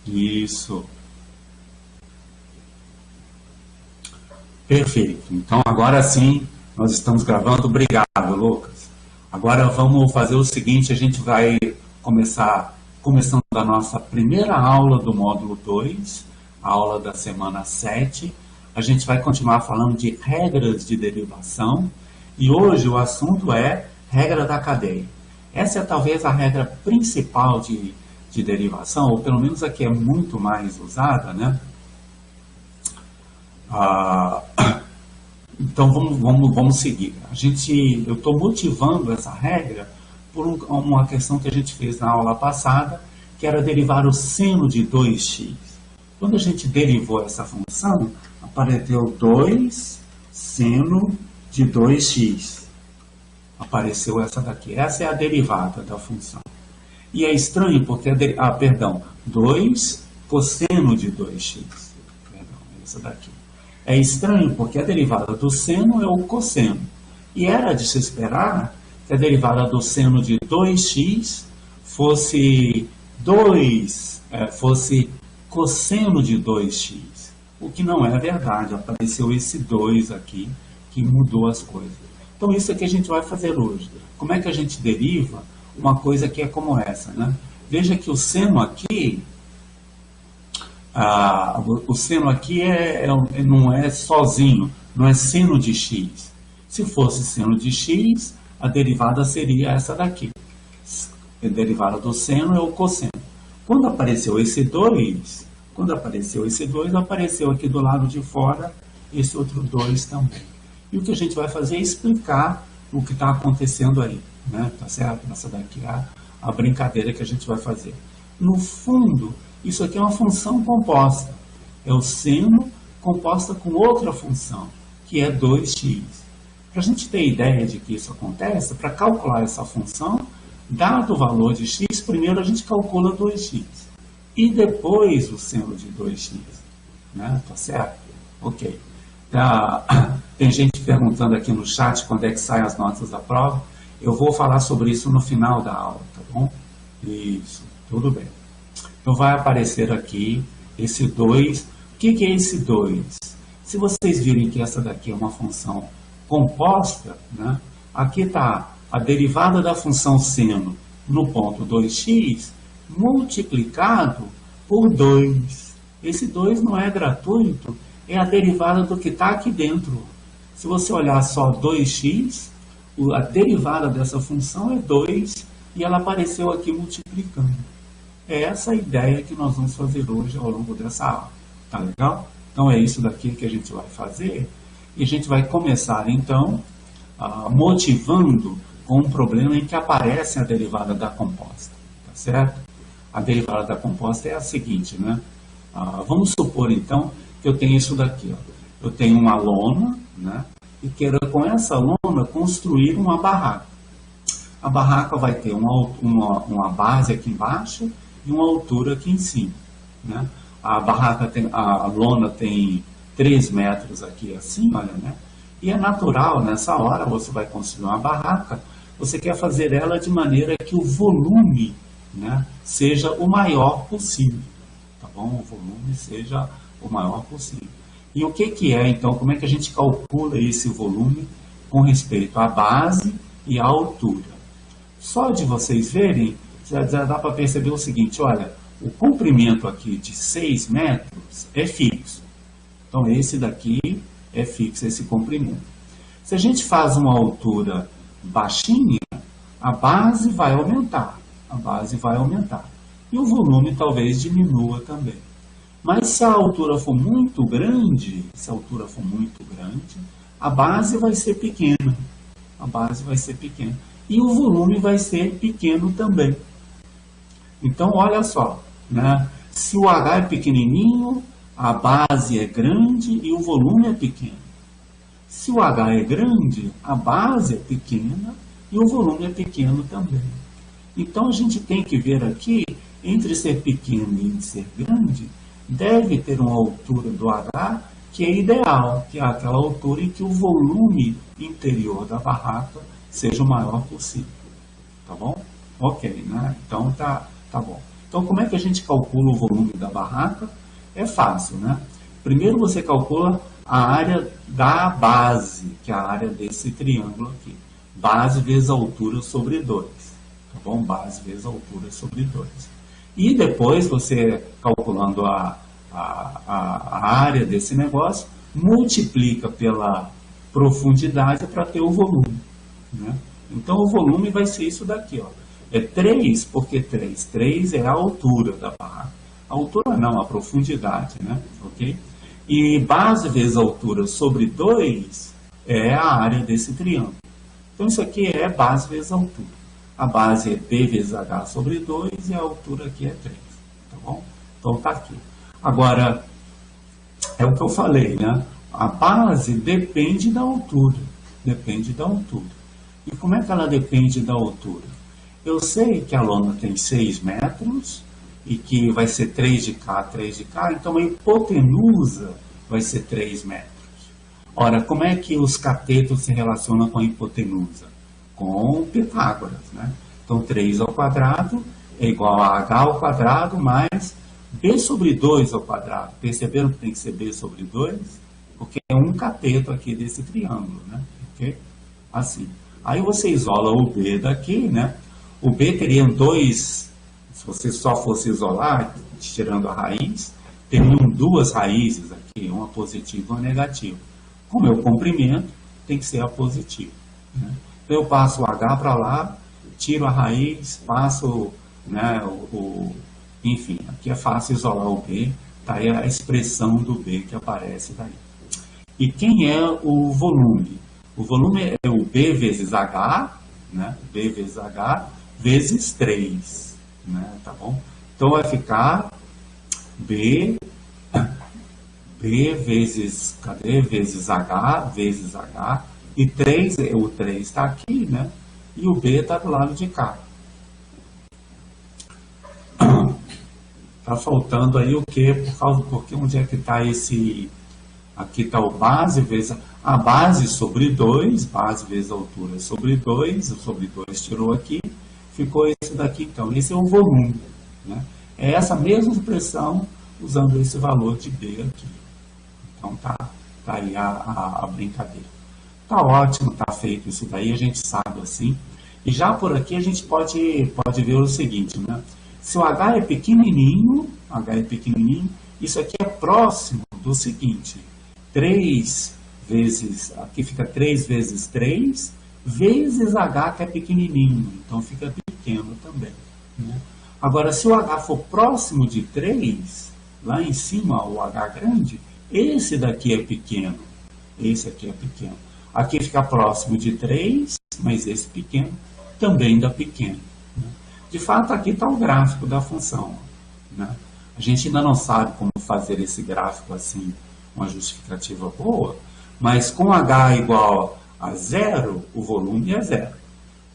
Isso. Perfeito. Então, agora sim, nós estamos gravando. Obrigado, Lucas. Agora vamos fazer o seguinte, a gente vai começando a nossa primeira aula do módulo 2, a aula da semana 7. A gente vai continuar falando de regras de derivação e hoje o assunto é regra da cadeia. Essa é talvez a regra principal de derivação, ou pelo menos a que é muito mais usada, né? Então vamos seguir. Eu estou motivando essa regra por uma questão que a gente fez na aula passada, que era derivar o seno de 2x. Quando a gente derivou essa função, apareceu 2 seno de 2x. Apareceu essa daqui. Essa é a derivada da função. E é estranho porque 2 cosseno de 2x. Perdão, essa daqui. É estranho porque a derivada do seno é o cosseno. E era de se esperar que a derivada do seno de 2x fosse cosseno de 2x. O que não é verdade. Apareceu esse 2 aqui que mudou as coisas. Então isso é que a gente vai fazer hoje. Como é que a gente deriva uma coisa que é como essa, né? Veja que o seno aqui... o seno aqui não é sozinho, não é seno de x. Se fosse seno de x, a derivada seria essa daqui. A derivada do seno é o cosseno. Quando apareceu esse 2, apareceu aqui do lado de fora esse outro 2 também. E o que a gente vai fazer é explicar o que está acontecendo aí, né? Tá certo? Essa daqui é a brincadeira que a gente vai fazer. No fundo, isso aqui é uma função composta. É o seno composta com outra função, que é 2x. Para a gente ter ideia de que isso acontece, para calcular essa função, dado o valor de x, primeiro a gente calcula 2x. E depois o seno de 2x. Né? Tá certo? Ok. Tem gente perguntando aqui no chat quando é que saem as notas da prova. Eu vou falar sobre isso no final da aula, tá bom? Isso, tudo bem. Então vai aparecer aqui esse 2. O que é esse 2? Se vocês virem que essa daqui é uma função composta, né? Aqui está a derivada da função seno no ponto 2x multiplicado por 2. Esse 2 não é gratuito, é a derivada do que está aqui dentro. Se você olhar só 2x, a derivada dessa função é 2 e ela apareceu aqui multiplicando. É essa a ideia que nós vamos fazer hoje ao longo dessa aula. Tá legal? Então é isso daqui que a gente vai fazer. E a gente vai começar então motivando com um problema em que aparece a derivada da composta. Tá certo? A derivada da composta é a seguinte, né? Vamos supor então que eu tenho isso daqui. Ó. Eu tenho uma lona, né? E quero com essa lona construir uma barraca. A barraca vai ter uma base aqui embaixo e uma altura aqui em cima, né? A lona tem 3 metros aqui assim, olha, né? E é natural, nessa hora, você vai construir uma barraca, você quer fazer ela de maneira que o volume, né, seja o maior possível, tá bom? O volume seja o maior possível. E o que é, então, como é que a gente calcula esse volume com respeito à base e à altura? Só de vocês verem, já dá para perceber o seguinte, olha, o comprimento aqui de 6 metros é fixo. Então, esse daqui é fixo, esse comprimento. Se a gente faz uma altura baixinha, a base vai aumentar. A base vai aumentar. E o volume talvez diminua também. Mas se a altura for muito grande, a base vai ser pequena. A base vai ser pequena. E o volume vai ser pequeno também. Então, olha só, né? Se o H é pequenininho, a base é grande e o volume é pequeno. Se o H é grande, a base é pequena e o volume é pequeno também. Então, a gente tem que ver aqui, entre ser pequeno e ser grande, deve ter uma altura do H que é ideal, que é aquela altura em que o volume interior da barraca seja o maior possível. Tá bom? Ok, né? Então, tá bom. Então, como é que a gente calcula o volume da barraca? É fácil, né? Primeiro você calcula a área da base, que é a área desse triângulo aqui. Base vezes altura sobre 2. Tá bom? Base vezes altura sobre 2. E depois você, calculando a área desse negócio, multiplica pela profundidade para ter o volume, né? Então o volume vai ser isso daqui, ó. É 3, porque 3? 3 é a altura da barraca. A altura não, a profundidade, né? Ok? E base vezes altura sobre 2 é a área desse triângulo. Então isso aqui é base vezes altura. A base é B vezes H sobre 2 e a altura aqui é 3. Tá bom? Então tá aqui. Agora, é o que eu falei, né? A base depende da altura. Depende da altura. E como é que ela depende da altura? Eu sei que a lona tem 6 metros e que vai ser 3 de cá, 3 de cá, então a hipotenusa vai ser 3 metros. Ora, como é que os catetos se relacionam com a hipotenusa? Com Pitágoras, né? Então 3 ao quadrado é igual a H ao quadrado mais B sobre 2 ao quadrado. Perceberam que tem que ser B sobre 2? Porque é um cateto aqui desse triângulo, né? Ok? Assim. Aí você isola o B daqui, né? O B teria dois, se você só fosse isolar, tirando a raiz, teriam duas raízes aqui, uma positiva e uma negativa. Como é o comprimento, tem que ser a positiva, né? Então eu passo o H para lá, tiro a raiz, passo, né, enfim, aqui é fácil isolar o B, tá aí a expressão do B que aparece daí. E quem é o volume? O volume é o B vezes H, né? B vezes H vezes 3, né? Tá bom? Então vai ficar B vezes, cadê? Vezes H, e 3, o 3 está aqui, né? E o B está do lado de cá. Tá faltando aí o quê? Porque onde é que está esse... Aqui está o base vezes a base sobre 2, base vezes a altura sobre 2, o sobre 2 tirou aqui, ficou esse daqui então. Esse é o volume, né? É essa mesma expressão usando esse valor de B aqui. Então tá aí a brincadeira. Tá ótimo, tá feito isso daí, a gente sabe assim. E já por aqui a gente pode ver o seguinte, né? Se o H é pequenininho, isso aqui é próximo do seguinte, 3 vezes, aqui fica 3 vezes 3, vezes H que é pequenininho, então fica pequeno também, né? Agora, se o H for próximo de 3, lá em cima o H grande, esse daqui é pequeno, esse aqui é pequeno. Aqui fica próximo de 3, mas esse pequeno também dá pequeno, né? De fato, aqui está o gráfico da função, né? A gente ainda não sabe como fazer esse gráfico assim, uma justificativa boa, mas com H igual a 0, o volume é 0.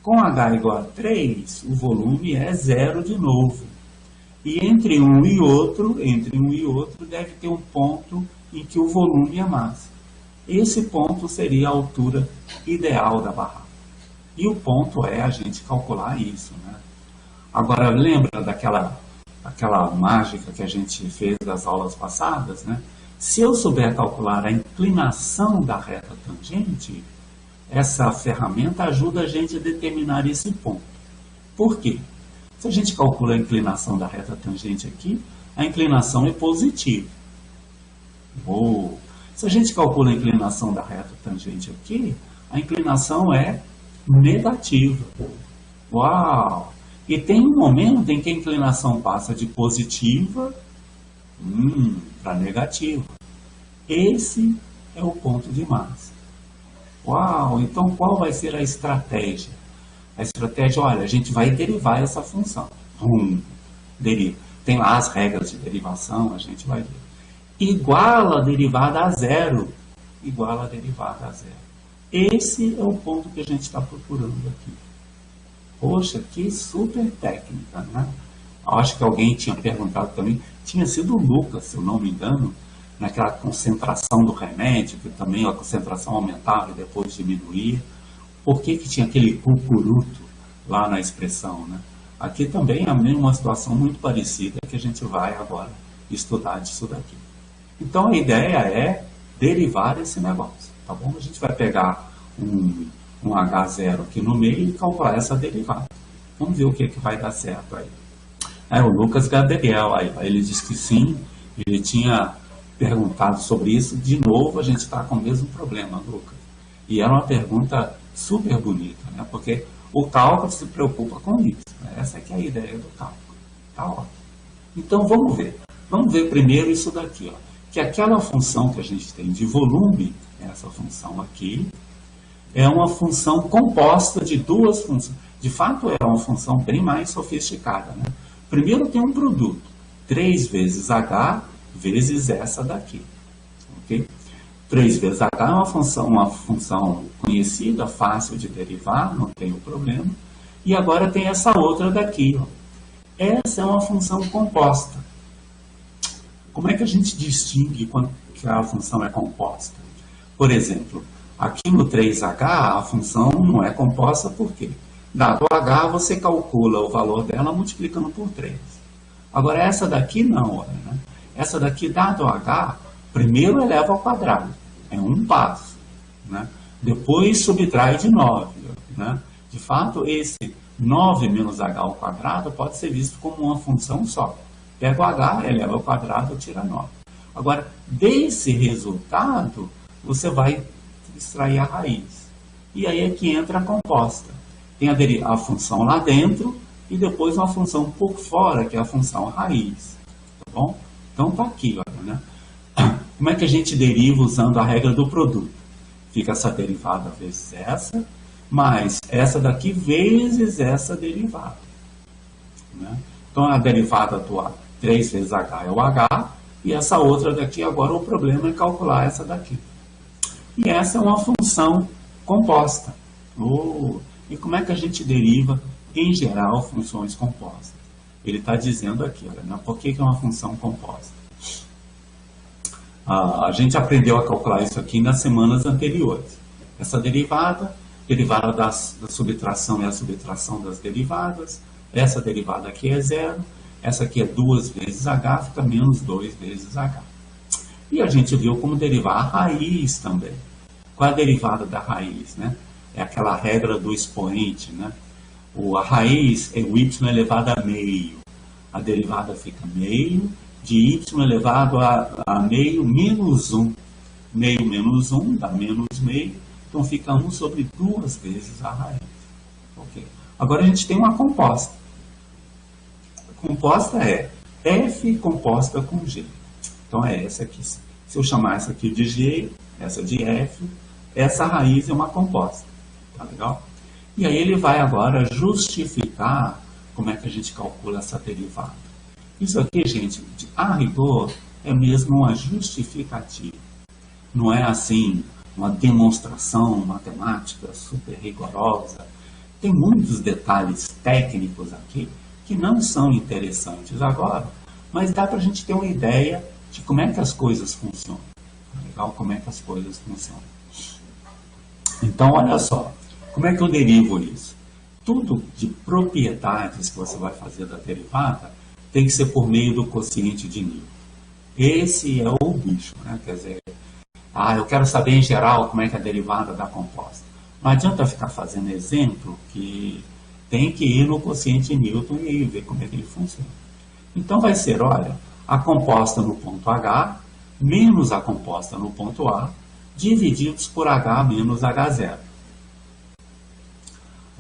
Com H igual a 3, o volume é 0 de novo. E entre um e outro deve ter um ponto em que o volume é mais. Esse ponto seria a altura ideal da barraca. E o ponto é a gente calcular isso, né? Agora, lembra daquela mágica que a gente fez das aulas passadas, né? Se eu souber calcular a inclinação da reta tangente, essa ferramenta ajuda a gente a determinar esse ponto. Por quê? Se a gente calcula a inclinação da reta tangente aqui, a inclinação é positiva. Se a gente calcula a inclinação da reta tangente aqui, a inclinação é negativa. Uau! E tem um momento em que a inclinação passa de positiva para negativa. Esse é o ponto de massa. Uau! Então qual vai ser a estratégia? A estratégia, olha, a gente vai derivar essa função. Deriva. Tem lá as regras de derivação, a gente vai ver. Iguala a derivada a zero. Iguala a derivada a zero. Esse é o ponto que a gente está procurando aqui. Poxa, que super técnica, né? Acho que alguém tinha perguntado também, tinha sido o Lucas, se eu não me engano, naquela concentração do remédio, que também a concentração aumentava e depois diminuía. Por que tinha aquele cucuruto lá na expressão, né? Aqui também é uma situação muito parecida que a gente vai agora estudar disso daqui. Então a ideia é derivar esse negócio, tá bom? A gente vai pegar um H0 aqui no meio e calcular essa derivada. Vamos ver o que vai dar certo aí. O Lucas Gabriel, aí, ele disse que sim, ele tinha perguntado sobre isso. De novo, a gente está com o mesmo problema, Lucas. E era uma pergunta super bonita, né? Porque o cálculo se preocupa com isso. Né? Essa aqui é a ideia do cálculo. Tá ótimo. Então, vamos ver. Vamos ver primeiro isso daqui, ó. Que aquela função que a gente tem de volume, essa função aqui, é uma função composta de duas funções. De fato, é uma função bem mais sofisticada, né? Primeiro tem um produto, 3 vezes h vezes essa daqui. Ok? 3 vezes h é uma função conhecida, fácil de derivar, não tem problema. E agora tem essa outra daqui, ó. Essa é uma função composta. Como é que a gente distingue quando que a função é composta? Por exemplo, aqui no 3h a função não é composta por quê? Dado h, você calcula o valor dela multiplicando por 3. Agora essa daqui não, olha, né? Essa daqui, dado h, primeiro eleva ao quadrado. É um passo, né? Depois subtrai de 9. Né? De fato, esse 9 menos h ao quadrado pode ser visto como uma função só. Pega o h, eleva ao quadrado, tira 9. Agora, desse resultado, você vai extrair a raiz. E aí é que entra a composta. Tem a função lá dentro e depois uma função um pouco fora, que é a função raiz. Tá bom? Então tá aqui, olha, né? Como é que a gente deriva usando a regra do produto? Fica essa derivada vezes essa, mais essa daqui vezes essa derivada. Né? Então a derivada do 3 vezes h é o h, e essa outra daqui, agora o problema é calcular essa daqui. E essa é uma função composta. E como é que a gente deriva, em geral, funções compostas? Ele está dizendo aqui, olha, né? Por que é uma função composta? A gente aprendeu a calcular isso aqui nas semanas anteriores. Essa derivada da subtração é a subtração das derivadas. Essa derivada aqui é 0. Essa aqui é 2 vezes h, fica menos 2 vezes h. E a gente viu como derivar a raiz também. Qual é a derivada da raiz, né? É aquela regra do expoente, né? A raiz é o y elevado a meio. A derivada fica meio de y elevado a meio menos 1. Meio menos 1 dá menos meio. Então fica 1 sobre 2 vezes a raiz. Okay. Agora a gente tem uma composta. A composta é f composta com g. Então é essa aqui. Se eu chamar essa aqui de g, essa de f, essa raiz é uma composta. Tá legal? E aí ele vai agora justificar como é que a gente calcula essa derivada. Isso aqui, gente, a rigor, é mesmo uma justificativa. Não é assim uma demonstração matemática super rigorosa. Tem muitos detalhes técnicos aqui que não são interessantes agora, mas dá para a gente ter uma ideia de como é que as coisas funcionam. Tá legal? Como é que as coisas funcionam. Então, olha só. Como é que eu derivo isso? Tudo de propriedades que você vai fazer da derivada tem que ser por meio do quociente de Newton. Esse é o bicho, né? Quer dizer, eu quero saber em geral como é que é a derivada da composta. Não adianta ficar fazendo exemplo que tem que ir no quociente de Newton e ver como é que ele funciona. Então vai ser, olha, a composta no ponto H menos a composta no ponto A divididos por H menos H0.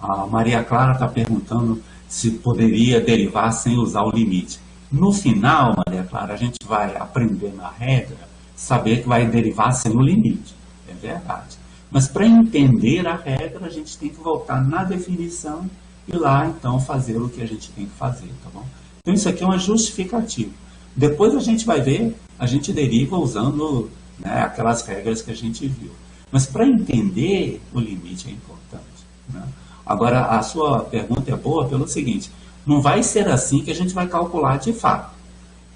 A Maria Clara está perguntando se poderia derivar sem usar o limite. No final, Maria Clara, a gente vai aprender na regra, saber que vai derivar sem o limite. É verdade. Mas para entender a regra, a gente tem que voltar na definição e lá, então, fazer o que a gente tem que fazer, tá bom? Então, isso aqui é uma justificativa. Depois a gente vai ver, a gente deriva usando, né, aquelas regras que a gente viu. Mas para entender, o limite é importante, né? Agora, a sua pergunta é boa pelo seguinte, não vai ser assim que a gente vai calcular de fato.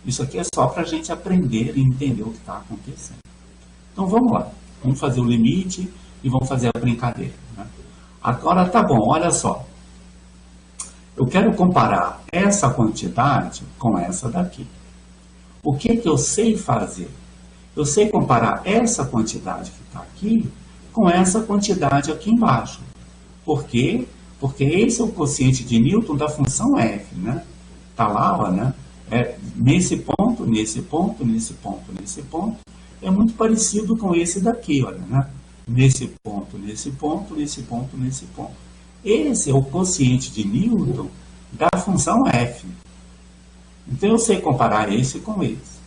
Isso aqui é só para a gente aprender e entender o que está acontecendo. Então, vamos lá. Vamos fazer o limite e vamos fazer a brincadeira, né? Agora, tá bom, olha só. Eu quero comparar essa quantidade com essa daqui. O que eu sei fazer? Eu sei comparar essa quantidade que está aqui com essa quantidade aqui embaixo. Por quê? Porque esse é o quociente de Newton da função f, né? Está lá, ó, né? Nesse ponto, nesse ponto, nesse ponto, nesse ponto. É muito parecido com esse daqui, olha, né? Nesse ponto, nesse ponto, nesse ponto, nesse ponto. Esse é o quociente de Newton da função f. Então eu sei comparar esse com esse.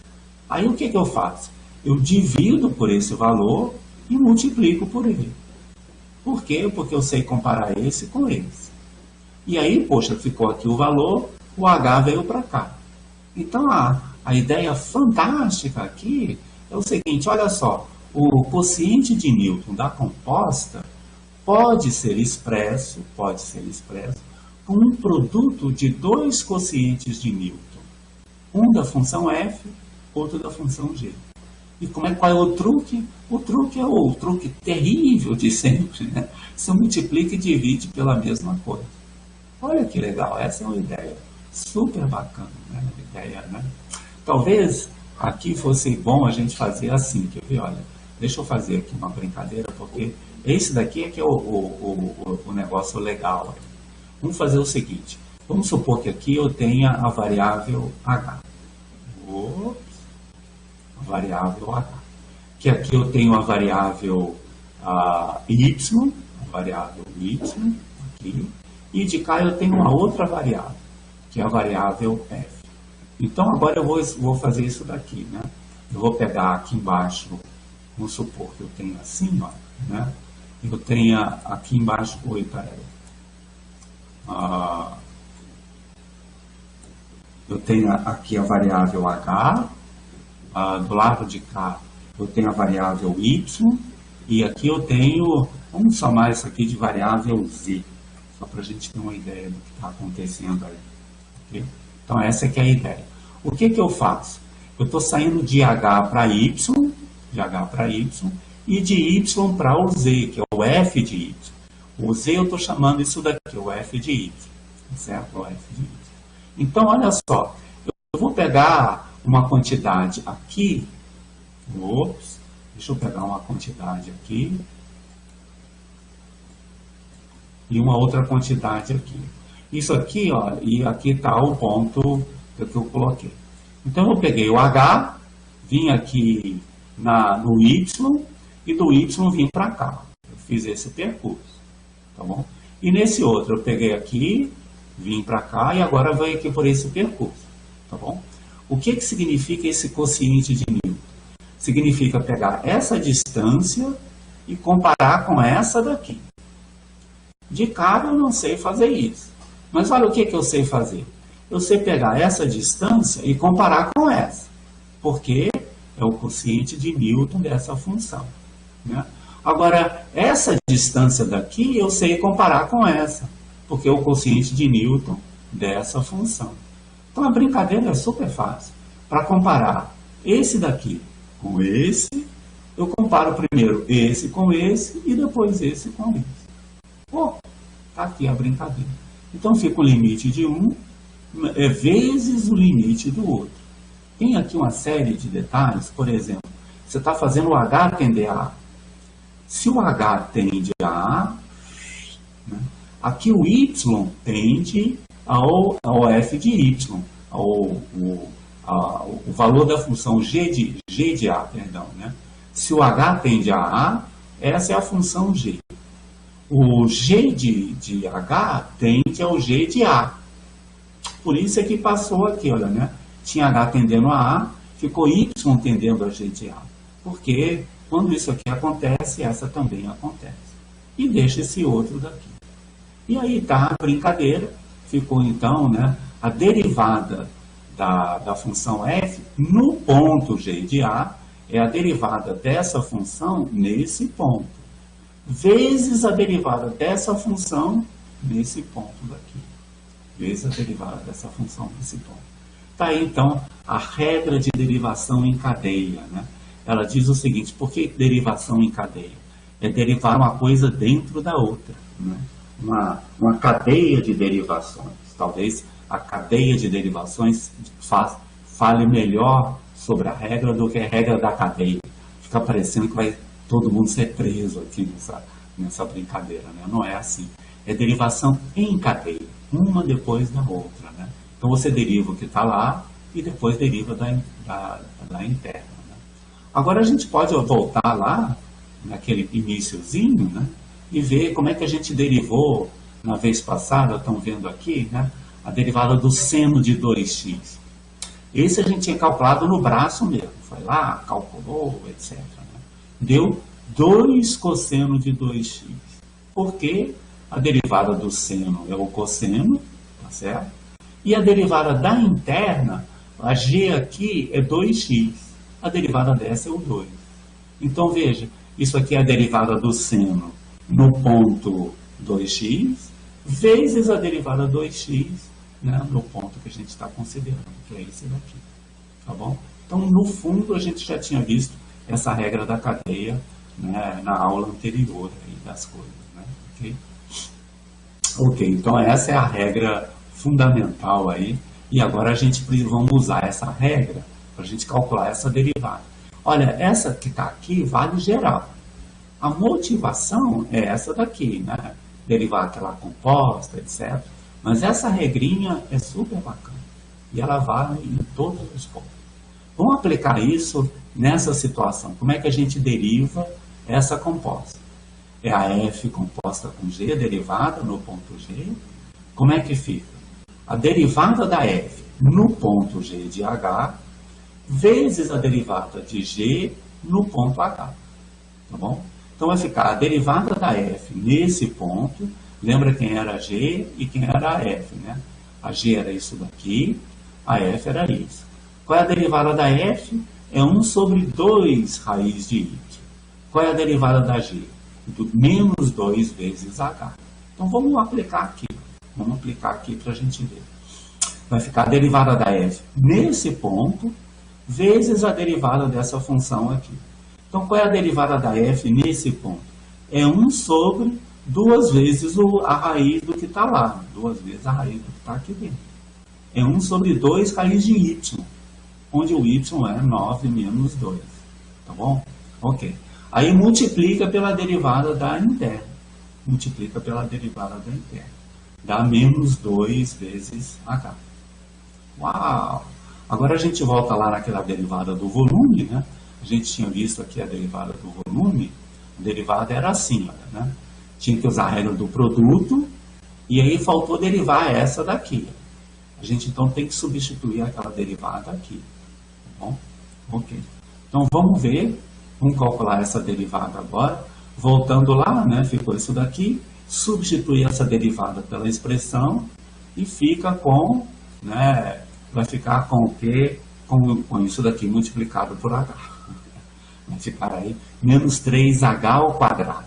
Aí o que eu faço? Eu divido por esse valor e multiplico por ele. Por quê? Porque eu sei comparar esse com esse. E aí, poxa, ficou aqui o valor, o H veio para cá. Então a ideia fantástica aqui é o seguinte, olha só, o quociente de Newton da composta pode ser expresso com um produto de dois quocientes de Newton. Um da função f, outro da função g. E qual é o truque? O truque é o truque terrível de sempre, né? Você multiplica e divide pela mesma coisa. Olha que legal, essa é uma ideia super bacana, né? Ideia, né? Talvez aqui fosse bom a gente fazer assim, quer ver? Olha, deixa eu fazer aqui uma brincadeira, porque esse daqui é que é o negócio legal. Vamos fazer o seguinte, vamos supor que aqui eu tenha a variável h. A variável h. Que aqui eu tenho a variável y, aqui, e de cá eu tenho uma outra variável, que é a variável f. Então agora eu vou fazer isso daqui, né? Eu vou pegar aqui embaixo, vamos supor que eu tenho assim, ó, né? Eu tenho aqui embaixo, eu tenho aqui a variável h, do lado de cá eu tenho a variável y, e aqui eu tenho, vamos chamar isso aqui de variável z, só para a gente ter uma ideia do que está acontecendo aí. Okay? Então essa que é a ideia. O que eu faço? Eu estou saindo de h para y, e de y para o z, que é o f de y. O z eu estou chamando isso daqui, o f de y, certo? O f de y. Então olha só, eu vou pegar uma quantidade aqui, deixa eu pegar uma quantidade aqui, e uma outra quantidade aqui. Isso aqui, ó, e aqui está o ponto que eu coloquei. Então eu peguei o H, vim aqui no Y, e do Y vim para cá. Eu fiz esse percurso, tá bom? E nesse outro eu peguei aqui, vim para cá, e agora venho aqui por esse percurso, tá bom? O que significa esse quociente de Newton? Significa pegar essa distância e comparar com essa daqui. De cara eu não sei fazer isso. Mas olha o que eu sei fazer. Eu sei pegar essa distância e comparar com essa. Porque é o quociente de Newton dessa função, né? Agora, essa distância daqui eu sei comparar com essa. Porque é o quociente de Newton dessa função. Então a brincadeira é super fácil. Para comparar esse daqui com esse, eu comparo primeiro esse com esse e depois esse com esse. Pô, tá aqui a brincadeira. Então fica o limite de um vezes o limite do outro. Tem aqui uma série de detalhes, por exemplo, você está fazendo o H tender a A. Se o H tende a A, né, aqui o Y tende ao f de Y, o valor da função g de A, perdão, né? Se o H tende a A, essa é a função g. O g de H tende ao g de A. Por isso é que passou aqui, olha, né? Tinha H tendendo a A, ficou Y tendendo a g de A. Porque quando isso aqui acontece, essa também acontece. E deixa esse outro daqui. E aí tá a brincadeira. Ficou então, né, a derivada da função f no ponto g de A é a derivada dessa função nesse ponto, vezes a derivada dessa função nesse ponto daqui, vezes a derivada dessa função nesse ponto. Está aí então a regra de derivação em cadeia, né? Ela diz o seguinte: por que derivação em cadeia? É derivar uma coisa dentro da outra, né? Uma cadeia de derivações. talvez a cadeia de derivações fale melhor sobre a regra do que a regra da cadeia. Fica parecendo que vai todo mundo ser preso aqui nessa brincadeira, né? Não é assim. É derivação em cadeia, uma depois da outra, né? Então você deriva o que está lá e depois deriva da interna, né? Agora a gente pode voltar lá, naquele iniciozinho, né? E ver como é que a gente derivou na vez passada, estão vendo aqui, né? A derivada do seno de 2x. Esse a gente tinha calculado no braço mesmo. Foi lá, calculou, etc. Né? Deu 2 cosseno de 2x. Porque a derivada do seno é o cosseno, tá certo? E a derivada da interna, a g aqui é 2x. A derivada dessa é o 2. Então, veja, isso aqui é a derivada do seno no ponto 2x, vezes a derivada 2x, né, no ponto que a gente está considerando, que é esse daqui. Tá bom? Então, no fundo, a gente já tinha visto essa regra da cadeia, né, na aula anterior aí das coisas. Né? Ok? Ok, então essa é a regra fundamental aí. E agora a gente vamos usar essa regra para a gente calcular essa derivada. Olha, essa que está aqui vale geral. A motivação é essa daqui, né? Derivar aquela composta, etc. Mas essa regrinha é super bacana. E ela vale em todos os pontos. Vamos aplicar isso nessa situação. Como é que a gente deriva essa composta? É a f composta com g, derivada no ponto g. Como é que fica? A derivada da f no ponto g de h, vezes a derivada de g no ponto h. Tá bom? Então vai ficar a derivada da f nesse ponto. Lembra quem era g e quem era a f, né? A g era isso daqui, a f era isso. Qual é a derivada da f? É 1 sobre 2 raiz de y. Qual é a derivada da g? Do menos 2 vezes h. Então vamos aplicar aqui. Vamos aplicar aqui para a gente ver. Vai ficar a derivada da f nesse ponto, vezes a derivada dessa função aqui. Então, qual é a derivada da f nesse ponto? É 1 sobre 2 vezes a raiz do que está lá. 2 vezes a raiz do que está aqui dentro. É 1 sobre 2 raiz de y, onde o y é 9 menos 2. Tá bom? Ok. Aí multiplica pela derivada da interna. Multiplica pela derivada da interna. Dá menos 2 vezes h. Uau! Agora a gente volta lá naquela derivada do volume, né? A gente tinha visto aqui a derivada do volume. A derivada era assim, olha, né? Tinha que usar a regra do produto, e aí faltou derivar essa daqui. A gente então tem que substituir aquela derivada aqui. Tá bom? Ok. Então vamos ver, vamos calcular essa derivada agora. Voltando lá, né? Ficou isso daqui. Substituir essa derivada pela expressão e fica com, né? Vai ficar com o quê? Com isso daqui multiplicado por h. Vai ficar aí menos 3h ao quadrado.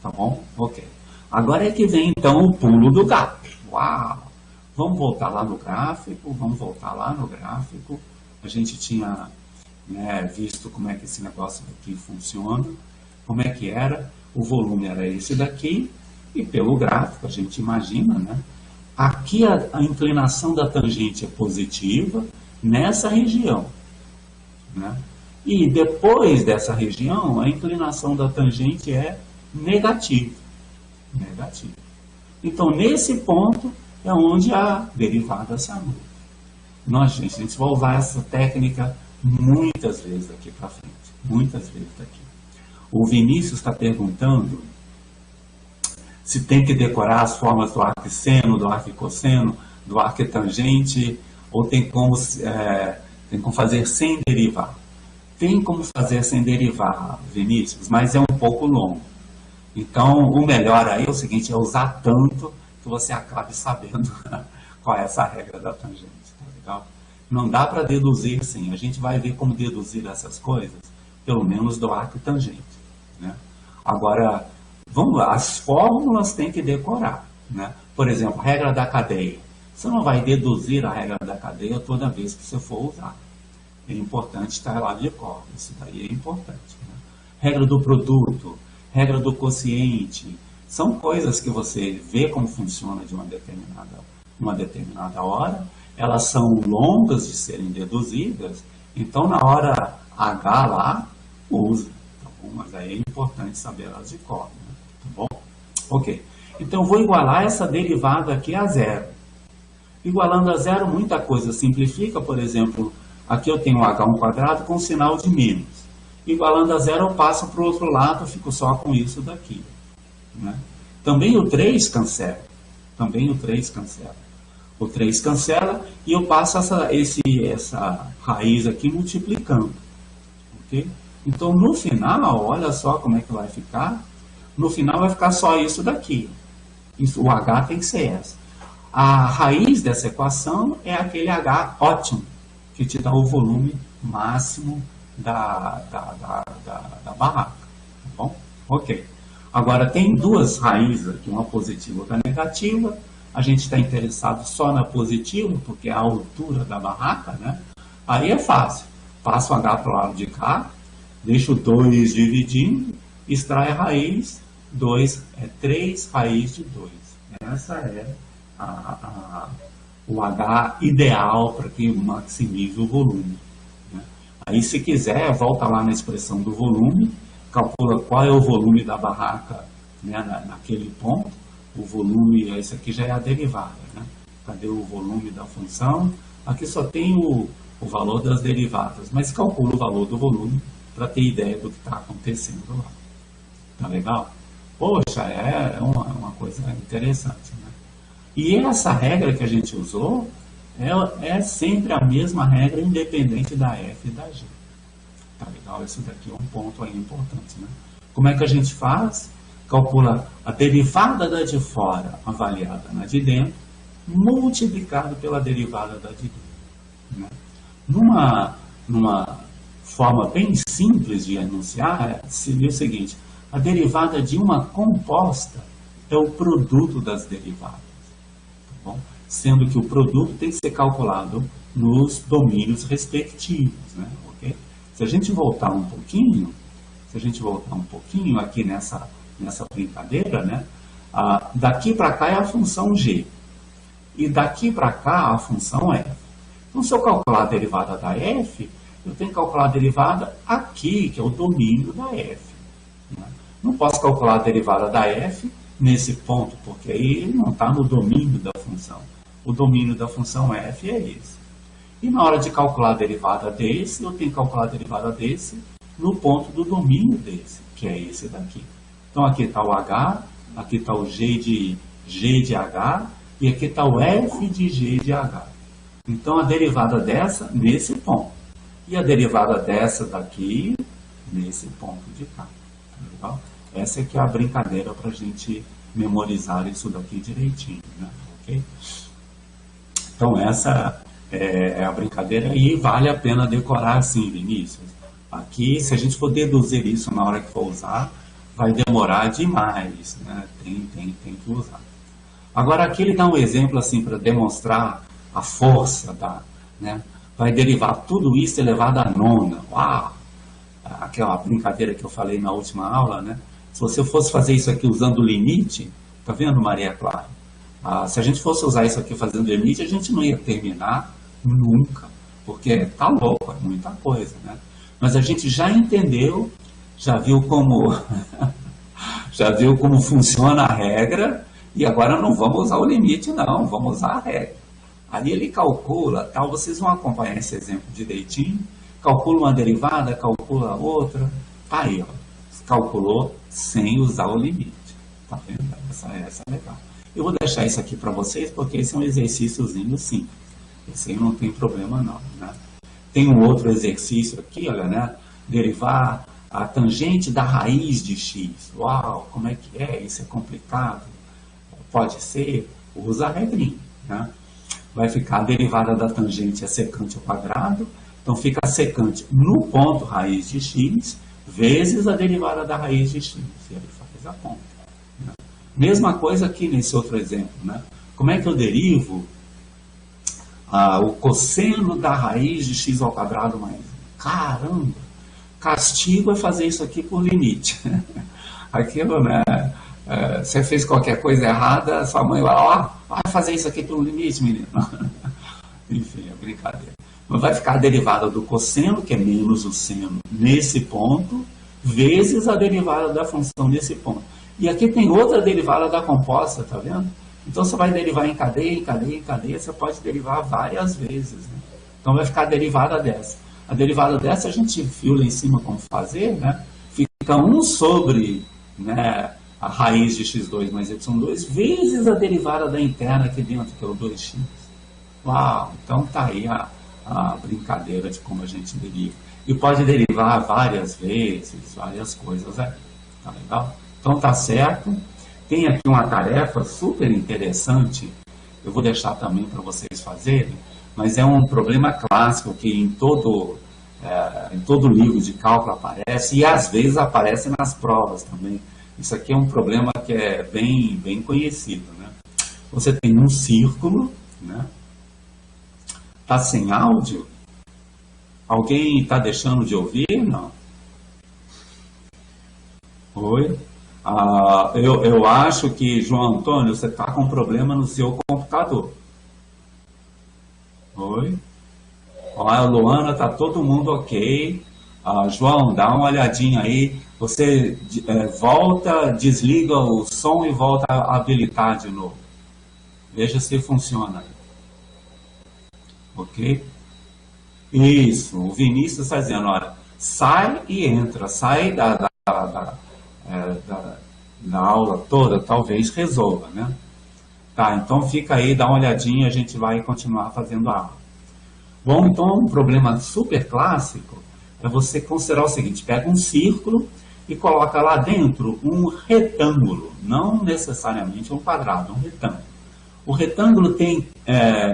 Tá bom? Ok. Agora é que vem então o pulo do gato. Uau! Vamos voltar lá no gráfico. Vamos voltar lá no gráfico. A gente tinha, né, visto como é que esse negócio aqui funciona. Como é que era? O volume era esse daqui. E pelo gráfico a gente imagina, né? Aqui a inclinação da tangente é positiva nessa região, né? E depois dessa região, a inclinação da tangente é negativa. Negativa. Então, nesse ponto é onde a derivada se anula. Nós, gente, a gente vai usar essa técnica muitas vezes daqui para frente. Muitas vezes daqui. O Vinícius está perguntando se tem que decorar as formas do arquisseno, do arquicosseno, do arquitangente, ou tem como fazer sem derivar. Tem como fazer sem derivar, Vinícius, mas é um pouco longo. Então, o melhor aí é o seguinte, é usar tanto que você acabe sabendo qual é essa regra da tangente. Tá legal? Não dá para deduzir, sim. A gente vai ver como deduzir essas coisas, pelo menos do arquitangente, né? Agora, vamos lá, as fórmulas tem que decorar, né? Por exemplo, regra da cadeia. Você não vai deduzir a regra da cadeia toda vez que você for usar. É importante estar lá de cor. Isso daí é importante, né? Regra do produto, regra do quociente. São coisas que você vê como funciona de uma determinada uma determinada hora, elas são longas de serem deduzidas, então na hora H lá, usa, tá bom? Mas aí é importante saber elas de cor, né? Tá bom? Ok. Então vou igualar essa derivada aqui a zero. Igualando a zero, muita coisa simplifica, por exemplo, aqui eu tenho h² com sinal de menos. Igualando a zero, eu passo para o outro lado, fico só com isso daqui, né? Também o 3 cancela. Também o 3 cancela. O 3 cancela e eu passo essa raiz aqui multiplicando. Okay? Então, no final, olha só como é que vai ficar. No final vai ficar só isso daqui. Isso, o H tem que ser essa. A raiz dessa equação é aquele H ótimo, que te dá o volume máximo da barraca. Tá bom? Ok. Agora, tem duas raízes aqui, uma positiva e outra negativa. A gente está interessado só na positiva, porque é a altura da barraca, né? Aí é fácil. Passa o H para o lado de cá, deixa o 2 dividindo, extrai a raiz, 2 é 3 raiz de 2. Essa é o H ideal para que maximize o volume, né? Aí, se quiser, volta lá na expressão do volume, calcula qual é o volume da barraca, né, naquele ponto. O volume, esse aqui já é a derivada, né? Cadê o volume da função? Aqui só tem o valor das derivadas, mas calcula o valor do volume para ter ideia do que está acontecendo lá. Tá legal? Poxa, é uma coisa interessante, né? E essa regra que a gente usou é sempre a mesma regra, independente da F e da G. Tá legal? Isso daqui é um ponto aí importante, né? Como é que a gente faz? Calcula a derivada da de fora avaliada na de dentro, multiplicado pela derivada da de dentro, né? Numa forma bem simples de enunciar, seria o seguinte: a derivada de uma composta é o produto das derivadas, tá bom? Sendo que o produto tem que ser calculado nos domínios respectivos, né? Okay? Se a gente voltar um pouquinho aqui nessa brincadeira, né? Daqui para cá é a função g, e daqui para cá a função f. Então, se eu calcular a derivada da f, eu tenho que calcular a derivada aqui, que é o domínio da f, né? Não posso calcular a derivada da f nesse ponto, porque aí não está no domínio da função. O domínio da função f é esse. E na hora de calcular a derivada desse, eu tenho que calcular a derivada desse no ponto do domínio desse, que é esse daqui. Então aqui está o h, aqui está o g de h, e aqui está o f de g de h. Então a derivada dessa nesse ponto. E a derivada dessa daqui nesse ponto de cá. Tá legal? Essa é que é a brincadeira para a gente memorizar isso daqui direitinho, né? Ok? Então essa é a brincadeira e vale a pena decorar assim, Vinícius. Aqui, se a gente for deduzir isso na hora que for usar, vai demorar demais, né? Tem que usar. Agora aqui ele dá um exemplo assim para demonstrar a força né? Vai derivar tudo isso elevado à nona. Uau! Aquela brincadeira que eu falei na última aula, né? Se você fosse fazer isso aqui usando o limite, tá vendo, Maria Clara? Se a gente fosse usar isso aqui fazendo limite, a gente não ia terminar nunca, porque tá louco, é muita coisa, né? Mas a gente já entendeu, já viu como funciona a regra, e agora não vamos usar o limite, não, vamos usar a regra. Ali ele calcula, tal, vocês vão acompanhar esse exemplo direitinho, calcula uma derivada, calcula outra, tá aí, ó, calculou sem usar o limite, tá vendo? Essa é legal. Eu vou deixar isso aqui para vocês, porque esse é um exercíciozinho simples, esse aí não tem problema não, né? Tem um outro exercício aqui, olha, né? Derivar a tangente da raiz de x. Uau, como é que é? Isso é complicado. Pode ser, usa a regrinha, né? Vai ficar a derivada da tangente é secante ao quadrado. Então fica a secante no ponto raiz de x vezes a derivada da raiz de x. E ele faz a conta, né? Mesma coisa aqui nesse outro exemplo, né? Como é que eu derivo o cosseno da raiz de x ao quadrado mais... Caramba! Castigo é fazer isso aqui por limite. Aquilo, né? Você fez qualquer coisa errada, sua mãe vai, ó, vai fazer isso aqui pelo limite, menino. Enfim, é brincadeira. Mas vai ficar a derivada do cosseno, que é menos o seno, nesse ponto, vezes a derivada da função nesse ponto. E aqui tem outra derivada da composta, tá vendo? Então você vai derivar em cadeia, em cadeia, em cadeia, você pode derivar várias vezes, né? Então vai ficar a derivada dessa. A derivada dessa a gente viu lá em cima como fazer, né? Fica 1 sobre, né, a raiz de x2 mais y2 vezes a derivada da interna aqui dentro, que é o 2x. Uau! Então tá aí a brincadeira de como a gente deriva. E pode derivar várias vezes, várias coisas, né? Tá legal? Então tá certo. Tem aqui uma tarefa super interessante, eu vou deixar também para vocês fazerem, mas é um problema clássico que em todo livro de cálculo aparece, e às vezes aparece nas provas também. Isso aqui é um problema que é bem conhecido, né? Você tem um círculo, né? Tá sem áudio? Alguém está deixando de ouvir? Não. Oi? Eu acho que, João Antônio, você está com problema no seu computador. Oi? Olha, Luana, tá todo mundo ok. João, dá uma olhadinha aí. Você volta, desliga o som e volta a habilitar de novo. Veja se funciona. Ok? Isso, o Vinícius está dizendo, olha, sai e entra, sai da aula toda, talvez resolva, né? Tá, então fica aí, dá uma olhadinha, a gente vai continuar fazendo a aula. Bom, então um problema super clássico é você considerar o seguinte, pega um círculo e coloca lá dentro um retângulo, não necessariamente um quadrado, um retângulo. O retângulo tem,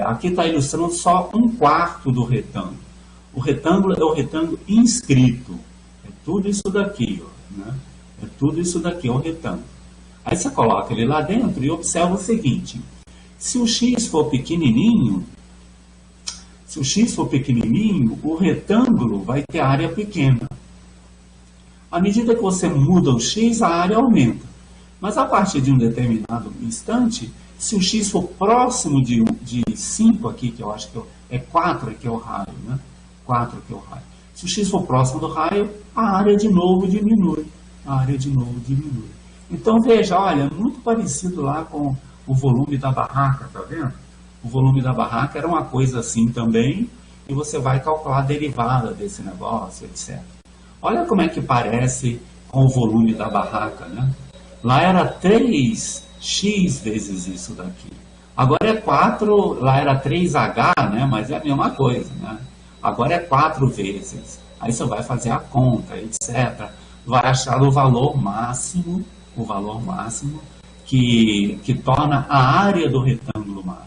aqui está ilustrando só 1/4 do retângulo. O retângulo é o retângulo inscrito, é tudo isso daqui, ó, né? É tudo isso daqui, é o retângulo. Aí você coloca ele lá dentro e observa o seguinte, se o x for pequenininho, o retângulo vai ter área pequena. À medida que você muda o x, a área aumenta. Mas a partir de um determinado instante, se o x for próximo de 5 aqui, que eu acho que é 4 aqui é o raio, né? 4 aqui é o raio. Se o x for próximo do raio, a área de novo diminui. Então veja, olha, muito parecido lá com o volume da barraca, tá vendo? O volume da barraca era uma coisa assim também, e você vai calcular a derivada desse negócio, etc. Olha como é que parece com o volume da barraca, né? Lá era 3x vezes isso daqui. Agora é 4, lá era 3h, né? Mas é a mesma coisa, né? Agora é 4 vezes. Aí você vai fazer a conta, etc. Vai achar o valor máximo que torna a área do retângulo máximo.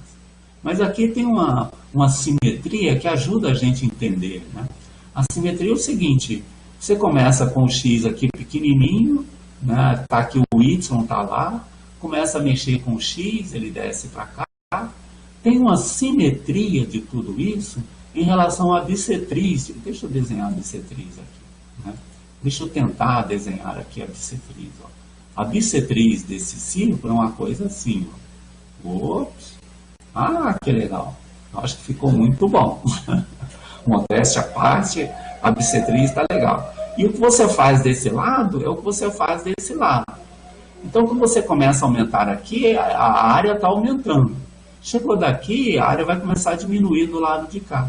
Mas aqui tem uma simetria que ajuda a gente a entender, né? A simetria é o seguinte, você começa com o x aqui pequenininho, né? Tá aqui o y, tá lá, começa a mexer com o x, ele desce para cá, tem uma simetria de tudo isso em relação à bissetriz. Deixa eu desenhar a bissetriz aqui, né? Deixa eu tentar desenhar aqui a bissetriz, ó. A bissetriz desse círculo é uma coisa assim, ó. Ops. Ah, que legal. Eu acho que ficou muito bom. Modéstia à parte, a bissetriz está legal. E o que você faz desse lado é o que você faz desse lado. Então, quando você começa a aumentar aqui, a área está aumentando. Chegou daqui, a área vai começar a diminuir do lado de cá.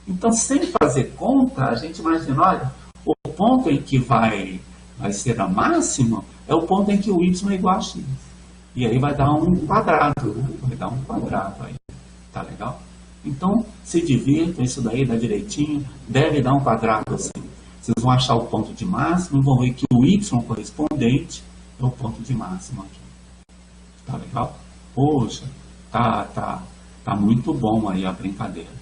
Então, sem fazer conta, a gente imagina, olha, o ponto em que vai ser a máxima é o ponto em que o y é igual a x. E aí vai dar um quadrado, aí. Tá legal? Então, se divirtam, isso daí dá direitinho, deve dar um quadrado assim. Vocês vão achar o ponto de máximo e vão ver que o y correspondente é o ponto de máximo aqui. Tá legal? Poxa, tá muito bom aí a brincadeira.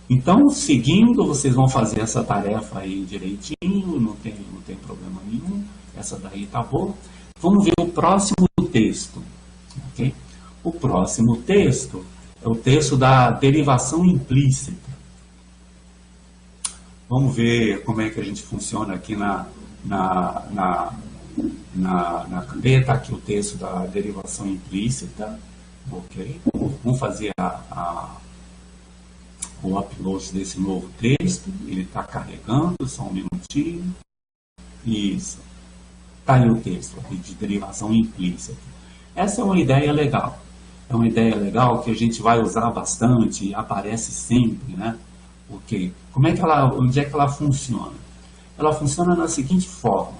Então, seguindo, vocês vão fazer essa tarefa aí direitinho, não tem problema nenhum. Essa daí tá boa. Vamos ver o próximo texto. Okay? O próximo texto é o texto da derivação implícita. Vamos ver como é que a gente funciona aqui na na cadeia. Está aqui o texto da derivação implícita. Ok? Vamos fazer o upload desse novo texto. Ele está carregando, só um minutinho. Isso. Está aí o texto aqui de derivação implícita. Essa é uma ideia legal. É uma ideia legal que a gente vai usar bastante, aparece sempre, né? Ok. Onde é que ela funciona? Ela funciona da seguinte forma.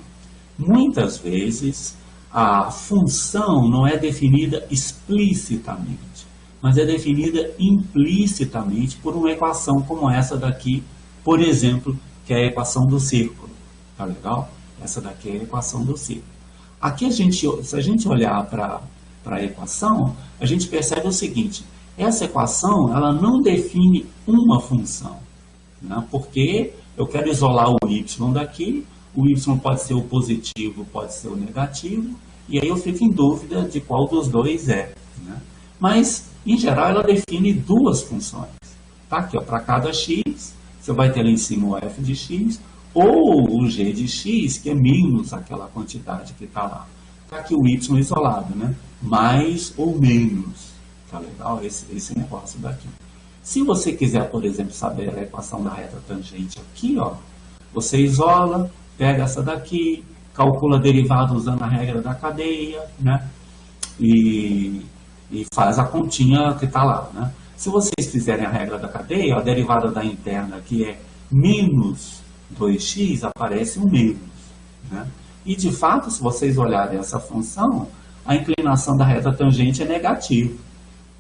Muitas vezes a função não é definida explicitamente, mas é definida implicitamente por uma equação como essa daqui, por exemplo, que é a equação do círculo. Tá legal? Essa daqui é a equação do círculo. Aqui, se a gente olhar para a equação, a gente percebe o seguinte: essa equação ela não define uma função, né? Porque eu quero isolar o y daqui, o y pode ser o positivo, pode ser o negativo, e aí eu fico em dúvida de qual dos dois é, né? Mas, em geral, ela define duas funções. Tá aqui, para cada x, você vai ter lá em cima o f de x, ou o g de x, que é menos aquela quantidade que está lá. Está aqui o y isolado, né? Mais ou menos. Tá legal? Esse negócio daqui. Se você quiser, por exemplo, saber a equação da reta tangente aqui, ó, você isola, pega essa daqui, calcula a derivada usando a regra da cadeia, né? E faz a continha que está lá, né? Se vocês fizerem a regra da cadeia, a derivada da interna aqui é menos 2x, aparece um menos, né? E de fato, se vocês olharem essa função, a inclinação da reta tangente é negativa,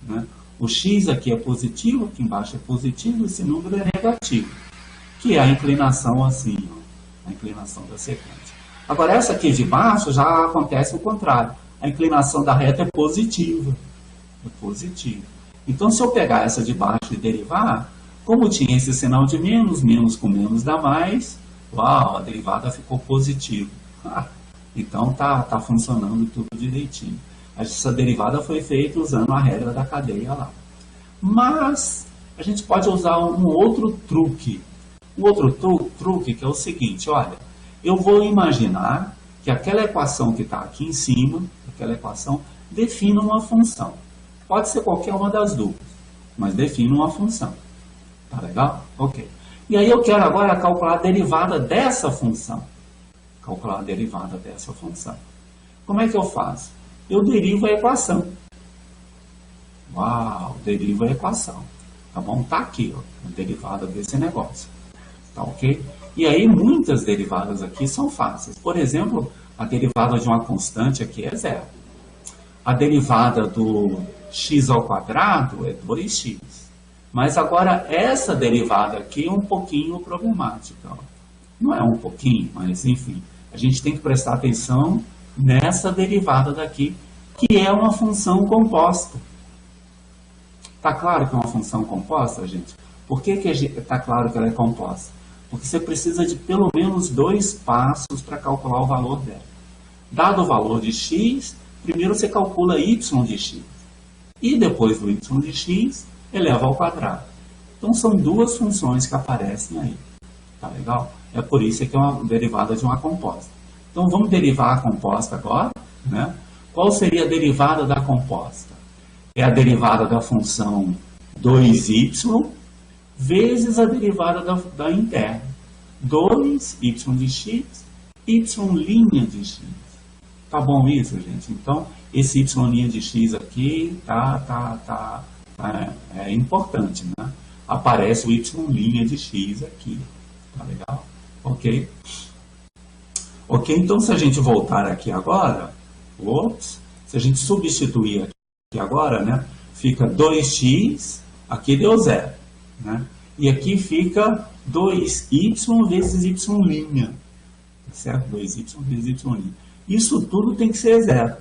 né? O x aqui é positivo, aqui embaixo é positivo, esse número é negativo, que é a inclinação assim, ó, a inclinação da secante. Agora essa aqui de baixo já acontece o contrário, a inclinação da reta é positiva, Então se eu pegar essa de baixo e derivar, como tinha esse sinal de menos, menos com menos dá mais, uau, a derivada ficou positiva. Então tá funcionando tudo direitinho. Essa derivada foi feita usando a regra da cadeia lá. Mas a gente pode usar um outro truque. Um outro truque que é o seguinte, olha, eu vou imaginar que aquela equação que está aqui em cima, aquela equação, define uma função. Pode ser qualquer uma das duas, mas define uma função. Tá legal? Ok. E aí eu quero agora calcular a derivada dessa função. Calcular a derivada dessa função. Como é que eu faço? Eu derivo a equação. Uau, derivo a equação. Tá bom? Tá aqui, ó, a derivada desse negócio. Tá ok? E aí muitas derivadas aqui são fáceis. Por exemplo, a derivada de uma constante aqui é zero. A derivada do x ao quadrado é 2x. Mas agora essa derivada aqui é um pouquinho problemática. Ó. Não é um pouquinho, mas enfim. A gente tem que prestar atenção nessa derivada daqui, que é uma função composta. Está claro que é uma função composta, gente? Por que está claro que ela é composta? Porque você precisa de pelo menos 2 passos para calcular o valor dela. Dado o valor de x, primeiro você calcula y de x. E depois do y de x, eleva ao quadrado. Então são duas funções que aparecem aí. Tá legal? É por isso que é uma derivada de uma composta. Então vamos derivar a composta agora, né? Qual seria a derivada da composta? É a derivada da função 2y vezes a derivada da interna. 2y de x, y' de x. Tá bom isso, gente? Então, esse y' de x aqui é importante, né? Aparece o y' de x aqui. Tá legal? Ok? Ok, então se a gente voltar aqui agora, se a gente substituir aqui agora, né? Fica 2x, aqui deu zero, né? E aqui fica 2y vezes y', tá certo? 2y vezes y'. Isso tudo tem que ser zero.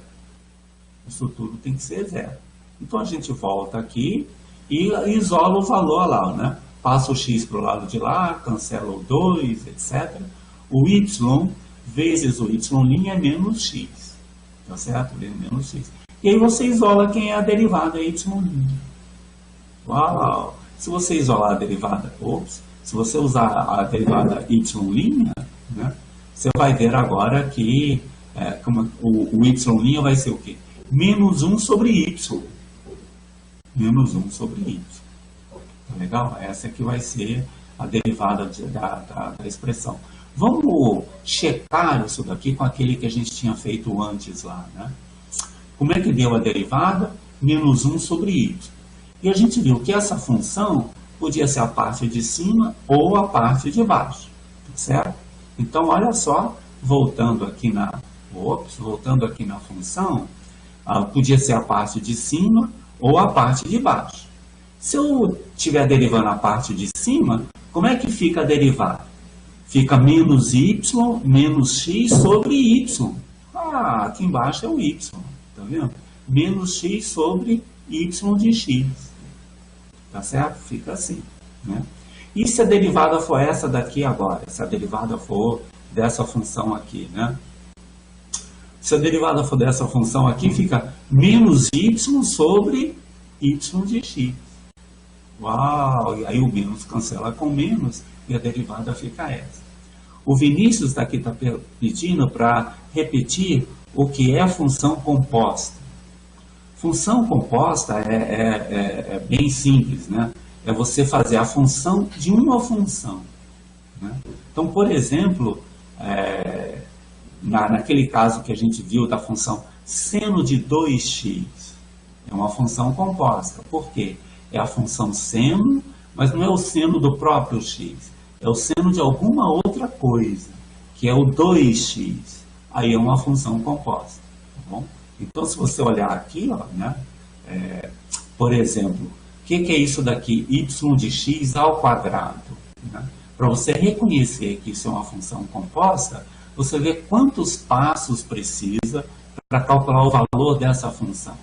Isso tudo tem que ser zero. Então a gente volta aqui e isola o valor lá, né? Passa o x para o lado de lá, cancela o 2, etc. O y vezes o y' é menos x. Tá certo? É menos x. E aí você isola quem é a derivada y'. Uau! Se você isolar a derivada, se você usar a derivada y', né, você vai ver agora que o y' vai ser o quê? Menos 1 sobre y. Menos 1 sobre y. Tá legal? Essa aqui vai ser a derivada da expressão. Vamos checar isso daqui com aquele que a gente tinha feito antes lá, né? Como é que deu a derivada? Menos 1 sobre y. E a gente viu que essa função podia ser a parte de cima ou a parte de baixo, certo? Então, olha só, voltando aqui na função, podia ser a parte de cima ou a parte de baixo. Se eu estiver derivando a parte de cima, como é que fica a derivada? Fica menos y menos x sobre y. Aqui embaixo é o y, tá vendo? Menos x sobre y de x. Tá certo? Fica assim, né? E se a derivada for essa daqui agora? Se a derivada for dessa função aqui, né? Se a derivada for dessa função aqui, fica menos y sobre y de x. Uau! E aí o menos cancela com menos e a derivada fica essa. O Vinícius daqui está pedindo para repetir o que é função composta. Função composta é bem simples, né? É você fazer a função de uma função, né? Então, por exemplo, naquele caso que a gente viu da função seno de 2x, é uma função composta. Por quê? É a função seno, mas não é o seno do próprio x, é o seno de alguma outra coisa, que é o 2x. Aí é uma função composta, tá bom? Então, se você olhar aqui, ó, né, por exemplo, o que é isso daqui? Y de x ao quadrado. Né? Para você reconhecer que isso é uma função composta, você vê quantos passos precisa para calcular o valor dessa função.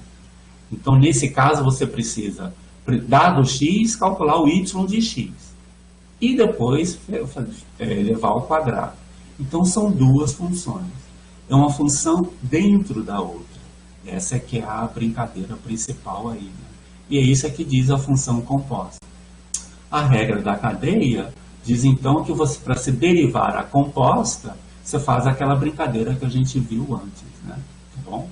Então, nesse caso, você precisa, dado x, calcular o y de x. E depois levar ao quadrado. Então, são duas funções. É uma função dentro da outra. Essa é que é a brincadeira principal aí, né? E é isso que diz a função composta. A regra da cadeia diz então que para se derivar a composta, você faz aquela brincadeira que a gente viu antes, né? Tá bom?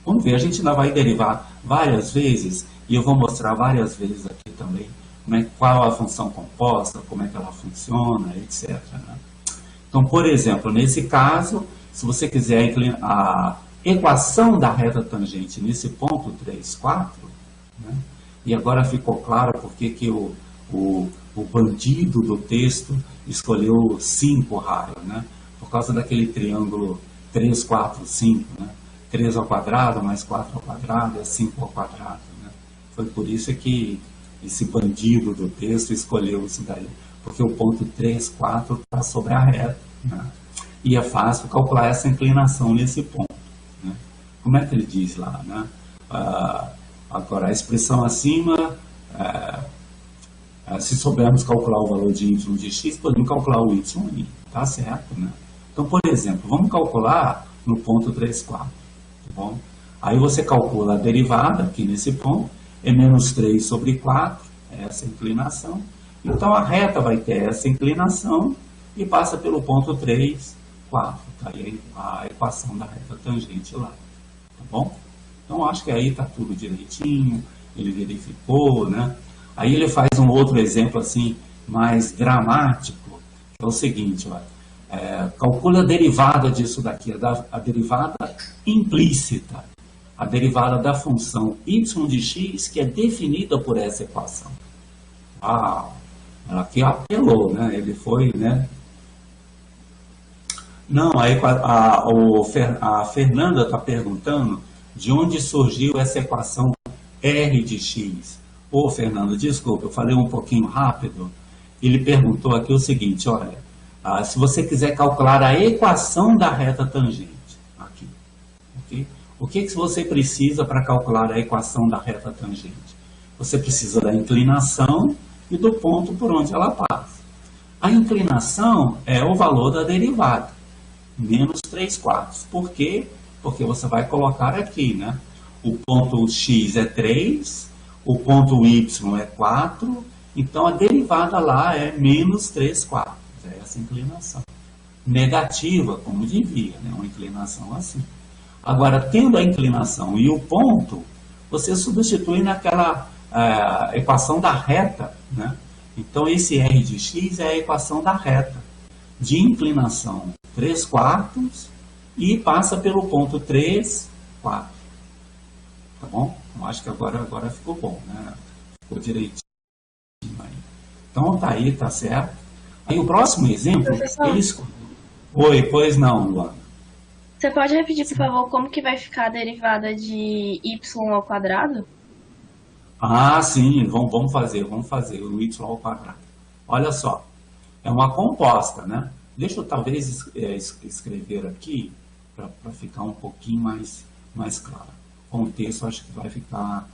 Vamos ver, a gente ainda vai derivar várias vezes, e eu vou mostrar várias vezes aqui também qual a função composta, como é que ela funciona, etc. Né? Então, por exemplo, nesse caso, se você quiser a equação da reta tangente nesse ponto 3, 4, né? E agora ficou claro porque que o bandido do texto escolheu 5 raios, né? Por causa daquele triângulo 3, 4, 5, né? 3 ao quadrado mais 4 ao quadrado é 5 ao quadrado, né? Foi por isso que esse bandido do texto escolheu isso daí, porque o ponto 3, 4 está sobre a reta, né? E é fácil calcular essa inclinação nesse ponto, né? Como é que ele diz lá, né? Agora, a expressão acima, se soubermos calcular o valor de y de x, podemos calcular o y aí, tá certo, né? Então, por exemplo, vamos calcular no ponto 3, 4, tá bom? Aí você calcula a derivada aqui nesse ponto, é menos 3 sobre 4, essa inclinação. Então, a reta vai ter essa inclinação e passa pelo ponto 3, 4. Tá aí a equação da reta tangente lá, tá bom? Então, acho que aí está tudo direitinho, ele verificou, né? Aí ele faz um outro exemplo assim, mais gramático, que é o seguinte, ó, calcula a derivada disso daqui, a derivada implícita, a derivada da função y de x, que é definida por essa equação. Aqui apelou, né? Ele foi, né? Não, a Fernanda está perguntando de onde surgiu essa equação r de x. Ô, Fernanda, desculpa, eu falei um pouquinho rápido. Ele perguntou aqui o seguinte, olha, se você quiser calcular a equação da reta tangente, aqui, ok? O que você precisa para calcular a equação da reta tangente? Você precisa da inclinação e do ponto por onde ela passa. A inclinação é o valor da derivada, menos 3 quartos. Por quê? Porque você vai colocar aqui, né? O ponto x é 3, o ponto y é 4, então a derivada lá é menos 3 quartos. É essa inclinação. negativa, como devia, né? Uma inclinação assim. Agora, tendo a inclinação e o ponto, você substitui naquela equação da reta, né? Então, esse R de x é a equação da reta, de inclinação 3/4 e passa pelo ponto 3/4. Tá bom? Eu acho que agora ficou bom, né? Ficou direitinho aí. Então, tá aí, tá certo. Aí, o próximo exemplo, Professor, eles... Oi, pois não, Luana. você pode repetir, por favor, como que vai ficar a derivada de y ao quadrado? Ah, sim, vamos fazer o y ao quadrado. Olha só, é uma composta, né? Deixa eu talvez escrever aqui para ficar um pouquinho mais claro. Com o texto acho que vai ficar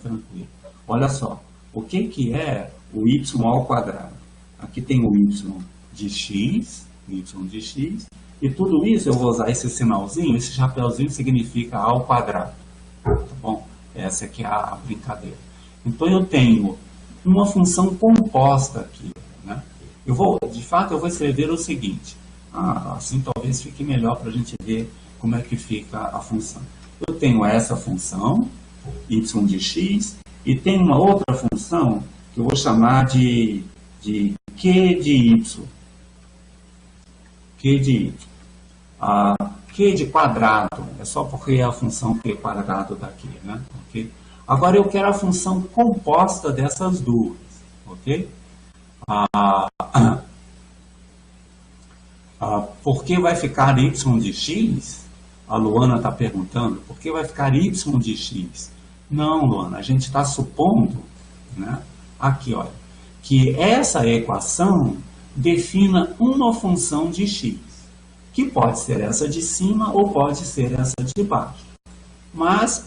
tranquilo. Olha só, o que é o y ao quadrado? Aqui tem o y de x, e tudo isso eu vou usar esse sinalzinho, esse chapeuzinho significa ao quadrado. Tá bom? Essa aqui é a brincadeira. Então eu tenho uma função composta aqui, né? De fato, eu vou escrever o seguinte. Assim talvez fique melhor para a gente ver como é que fica a função. Eu tenho essa função, y de x, e tem uma outra função que eu vou chamar de q de y. Q de y. Q de quadrado, é só porque é a função q quadrado daqui, né? Okay? Agora eu quero a função composta dessas duas, ok? Por que vai ficar y de x? A Luana está perguntando, por que vai ficar y de x? Não, Luana, a gente está supondo, né, aqui, olha, que essa equação defina uma função de x, que pode ser essa de cima ou pode ser essa de baixo. Mas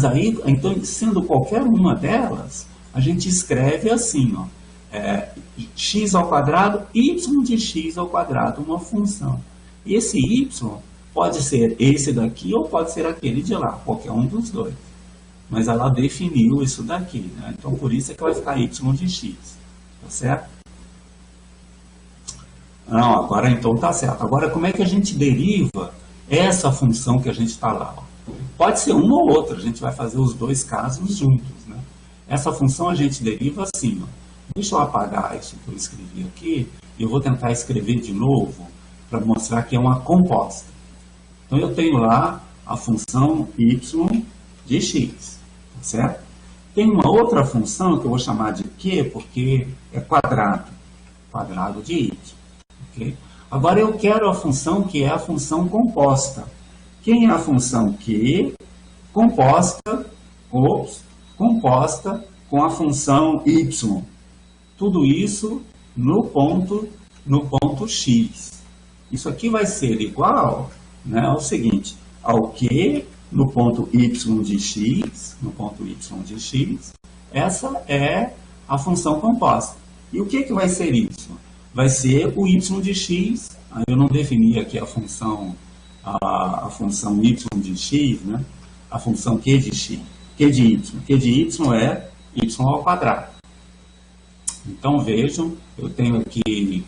aí, então, sendo qualquer uma delas, a gente escreve assim, ó, x ao quadrado, y de x ao quadrado, uma função. E esse y pode ser esse daqui ou pode ser aquele de lá, qualquer um dos dois. Mas ela definiu isso daqui, né? Então, por isso é que vai ficar y de x, tá certo? Não, agora então tá certo. Agora, como é que a gente deriva essa função que a gente está lá? Ó? Pode ser uma ou outra, a gente vai fazer os dois casos juntos, né? Essa função a gente deriva assim, ó. Deixa eu apagar isso que eu escrevi aqui e eu vou tentar escrever de novo para mostrar que é uma composta. Então eu tenho lá a função y de x, tá certo? Tem uma outra função que eu vou chamar de q porque é quadrado de y. Okay? Agora eu quero a função que é a função composta. Quem é a função Q composta com a função y? Tudo isso no ponto x. Isso aqui vai ser igual, né, ao seguinte, ao Q no ponto y de x, essa é a função composta. E o que vai ser isso? Vai ser o y de x, eu não defini aqui a função y de x, né? A função q de x, q de y é y ao quadrado. Então vejam, eu tenho aqui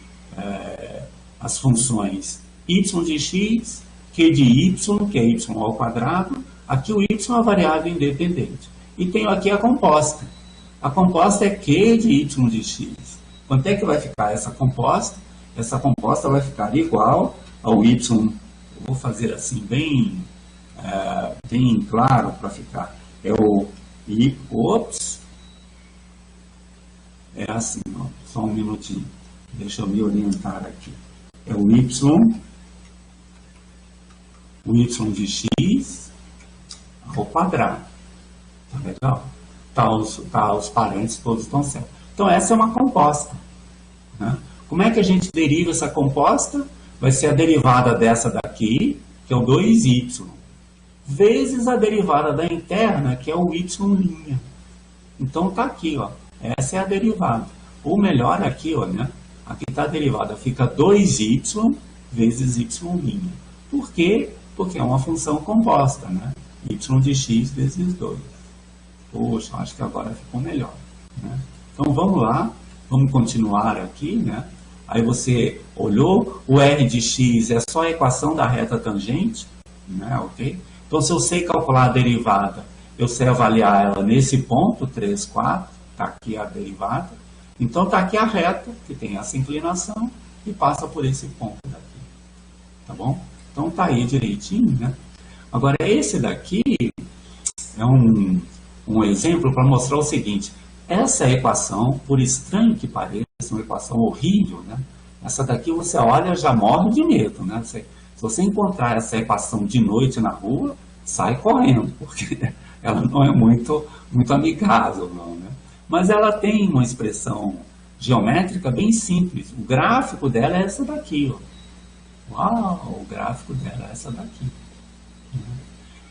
as funções y de x, q de y, que é y ao quadrado, aqui o y é uma variável independente. E tenho aqui a composta. A composta é q de y de x. Quanto é que vai ficar essa composta? Essa composta vai ficar igual ao y, eu vou fazer assim bem claro para ficar, é assim, ó, só um minutinho, deixa eu me orientar aqui, é o y de x ao quadrado, tá legal? Os parênteses todos estão certos. Então essa é uma composta, né? Como é que a gente deriva essa composta? Vai ser a derivada dessa daqui, que é o 2y, vezes a derivada da interna, que é o y'. Então tá aqui, ó. Essa é a derivada. Ou melhor aqui, ó, né? Aqui está a derivada, fica 2y vezes y'. Por quê? Porque é uma função composta, né? Y de x vezes 2. Poxa, acho que agora ficou melhor, né? Então vamos lá, vamos continuar aqui, né? Aí você olhou, o r de x é só a equação da reta tangente, né, ok? Então, se eu sei calcular a derivada, eu sei avaliar ela nesse ponto, 3, 4, está aqui a derivada. Então, está aqui a reta, que tem essa inclinação, e passa por esse ponto daqui. Tá bom? Então, está aí direitinho, né? Agora, esse daqui é um exemplo para mostrar o seguinte. Essa equação, por estranho que pareça, uma equação horrível, né? Essa daqui você olha já morre de medo, né? Se você encontrar essa equação de noite na rua, sai correndo, porque ela não é muito amigável, não, né? Mas ela tem uma expressão geométrica bem simples. O gráfico dela é essa daqui, ó. Uau, o gráfico dela é essa daqui.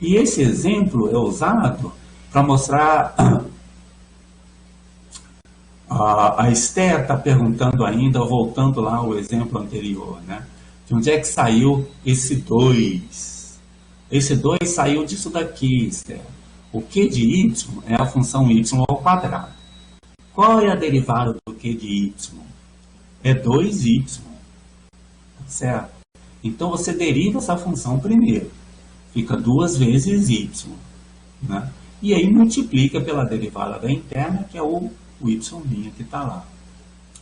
E esse exemplo é usado para mostrar... A Esther está perguntando ainda, voltando lá ao exemplo anterior, né? De onde é que saiu esse 2? Esse 2 saiu disso daqui, Esther. O q de y é a função y ao quadrado. Qual é a derivada do q de y? É 2y. Certo? Então você deriva essa função primeiro. Fica 2 vezes y. Né? E aí multiplica pela derivada da interna, que é o y' que está lá.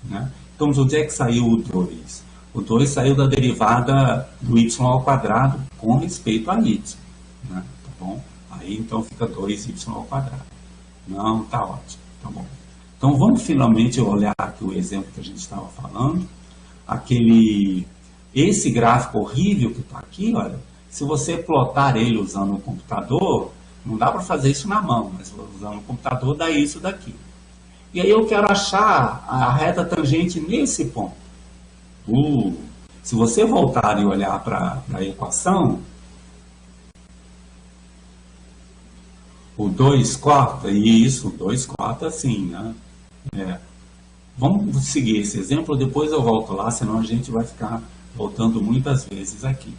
Né? Então, de onde é que saiu o 2? O 2 saiu da derivada do y ao quadrado com respeito a y. Né? Tá bom? Aí, então, fica 2y ao quadrado. Não, tá ótimo. Tá bom. Então, vamos finalmente olhar aqui o exemplo que a gente estava falando. Esse gráfico horrível que está aqui, olha, se você plotar ele usando o computador, não dá para fazer isso na mão, mas usando o computador dá isso daqui. E aí eu quero achar a reta tangente nesse ponto. Se você voltar e olhar para a equação, o 2 corta, isso, o 2 corta assim, né? Vamos seguir esse exemplo, depois eu volto lá, senão a gente vai ficar voltando muitas vezes aqui.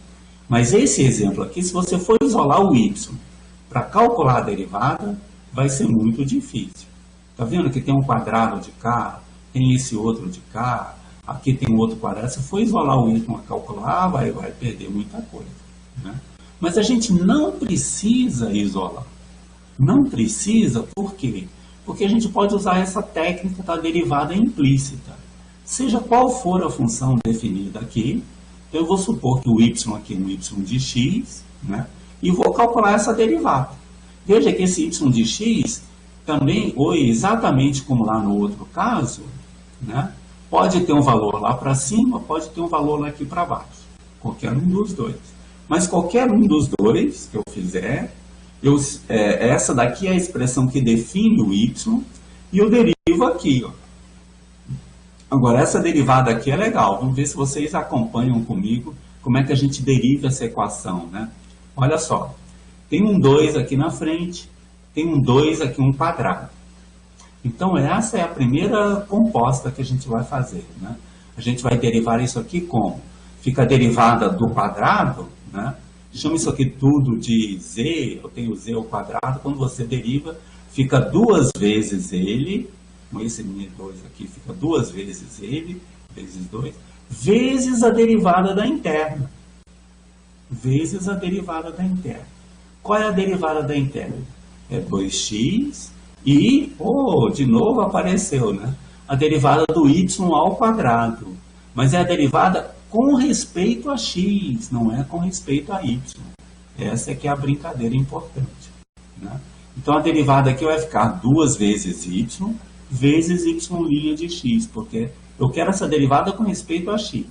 Mas esse exemplo aqui, se você for isolar o y para calcular a derivada, vai ser muito difícil. Está vendo que tem um quadrado de cá, tem esse outro de cá, aqui tem um outro quadrado. Se for isolar o y a calcular, vai perder muita coisa. Né? Mas a gente não precisa isolar. Não precisa, por quê? Porque a gente pode usar essa técnica da derivada implícita. Seja qual for a função definida aqui, eu vou supor que o y aqui é um y de x, né? E vou calcular essa derivada. Veja que esse y de x também, ou exatamente como lá no outro caso, né? Pode ter um valor lá para cima, pode ter um valor lá aqui para baixo. Qualquer um dos dois. Mas qualquer um dos dois que eu fizer, essa daqui é a expressão que define o y, e eu derivo aqui, ó. Agora, essa derivada aqui é legal. Vamos ver se vocês acompanham comigo como é que a gente deriva essa equação, né? Olha só. Tem um 2 aqui na frente, tem um 2 aqui, um quadrado. Então, essa é a primeira composta que a gente vai fazer, né? A gente vai derivar isso aqui como? Fica a derivada do quadrado, né? Chama isso aqui tudo de z, eu tenho z ao quadrado. Quando você deriva, fica 2 vezes ele, com esse mini 2 aqui, fica 2 vezes ele, vezes 2, vezes a derivada da interna. Vezes a derivada da interna. Qual é a derivada da interna? É 2x e, de novo apareceu, né? A derivada do y ao quadrado. Mas é a derivada com respeito a x, não é com respeito a y. Essa é que é a brincadeira importante. Né? Então a derivada aqui vai ficar 2 vezes y vezes y' de x, porque eu quero essa derivada com respeito a x.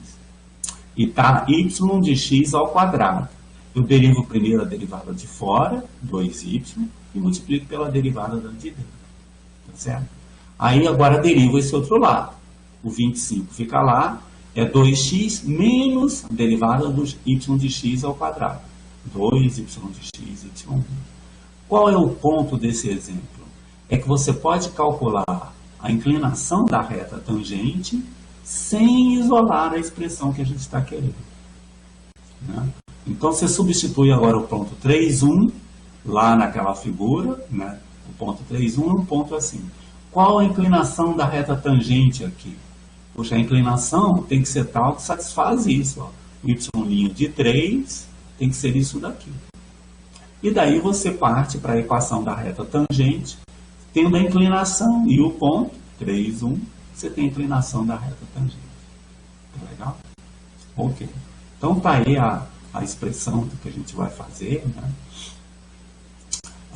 E tá y de x ao quadrado. Eu derivo primeiro a derivada de fora, 2y, e multiplico pela derivada de dentro. Tá certo? Aí agora derivo esse outro lado. O 25 fica lá, é 2x menos a derivada do y de x ao quadrado. 2y de x, y'. Qual é o ponto desse exemplo? É que você pode calcular a inclinação da reta tangente sem isolar a expressão que a gente está querendo. Né? Então, você substitui agora o ponto 3,1 lá naquela figura, né? O ponto 3,1 é um ponto assim. Qual a inclinação da reta tangente aqui? Poxa, a inclinação tem que ser tal que satisfaz isso. Ó. Y' de 3 tem que ser isso daqui. E daí você parte para a equação da reta tangente, tendo a inclinação e o ponto, 3, 1, você tem a inclinação da reta tangente. Tá legal? Ok. Então tá aí a expressão do que a gente vai fazer. Né?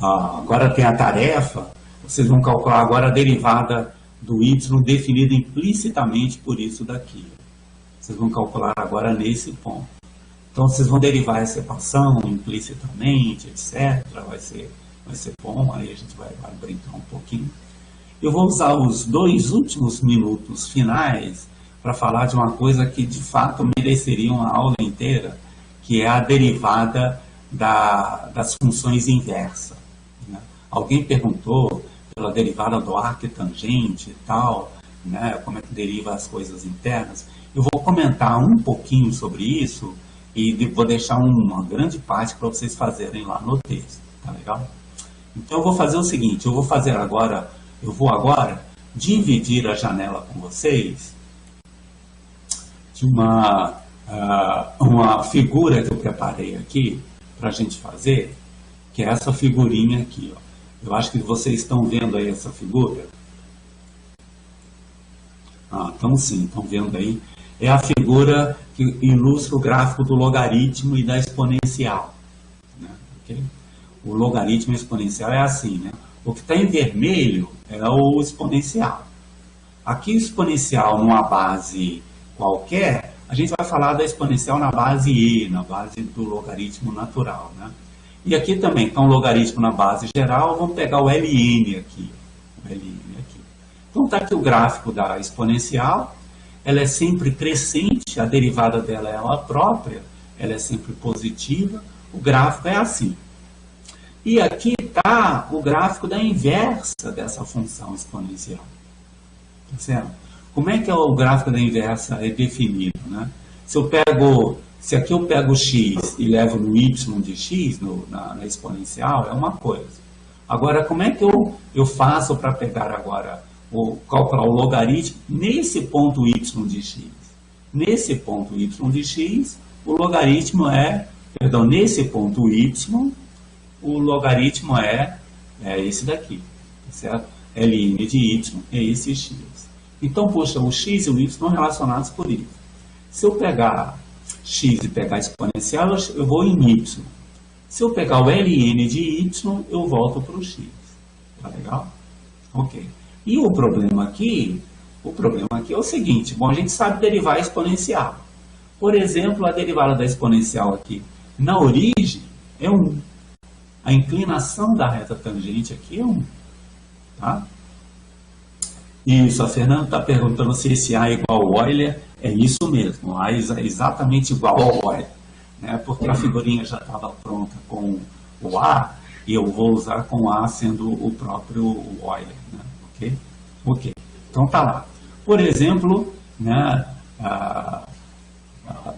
Agora tem a tarefa, vocês vão calcular agora a derivada do y definida implicitamente por isso daqui. Vocês vão calcular agora nesse ponto. Então vocês vão derivar essa equação implicitamente, etc. Vai ser bom, aí a gente vai brincar um pouquinho. Eu vou usar os 2 últimos minutos finais para falar de uma coisa que de fato mereceria uma aula inteira, que é a derivada das funções inversas. Né? Alguém perguntou pela derivada do arquitangente e tal, né? Como é que deriva as coisas internas. Eu vou comentar um pouquinho sobre isso e vou deixar uma grande parte para vocês fazerem lá no texto, tá legal? Então eu vou fazer o seguinte, eu vou agora dividir a janela com vocês de uma figura que eu preparei aqui para a gente fazer, que é essa figurinha aqui, ó. Eu acho que vocês estão vendo aí essa figura. Então sim, estão vendo aí. É a figura que ilustra o gráfico do logaritmo e da exponencial. Né? Okay? O logaritmo exponencial é assim, né? O que está em vermelho é o exponencial. Aqui o exponencial numa base qualquer, a gente vai falar da exponencial na base e, na base do logaritmo natural. Né? E aqui também está um logaritmo na base geral, vamos pegar o ln aqui. Então está aqui o gráfico da exponencial, ela é sempre crescente, a derivada dela é ela própria, ela é sempre positiva, o gráfico é assim. E aqui está o gráfico da inversa dessa função exponencial. Tá certo? Como é que o gráfico da inversa é definido? Né? Se aqui eu pego x e levo no y de x, na exponencial, é uma coisa. Agora, como é que eu faço para pegar agora, calcular o logaritmo nesse ponto y de x? Nesse ponto y de x, o logaritmo nesse ponto y, o logaritmo é esse daqui, tá certo? Ln de y é esse x. Então, poxa, o x e o y estão relacionados por isso. Se eu pegar x e pegar a exponencial, eu vou em y. Se eu pegar o ln de y, eu volto para o x. Tá legal? Ok. E o problema aqui é o seguinte. Bom, a gente sabe derivar a exponencial. Por exemplo, a derivada da exponencial aqui na origem é 1. A inclinação da reta tangente aqui é 1. Tá? Isso, a Fernanda está perguntando se esse A é igual ao Euler. É isso mesmo, A é exatamente igual ao Euler. Né? Porque a figurinha já estava pronta com o A, e eu vou usar com o A sendo o próprio Euler. Né? Ok? Então tá lá. Por exemplo, né,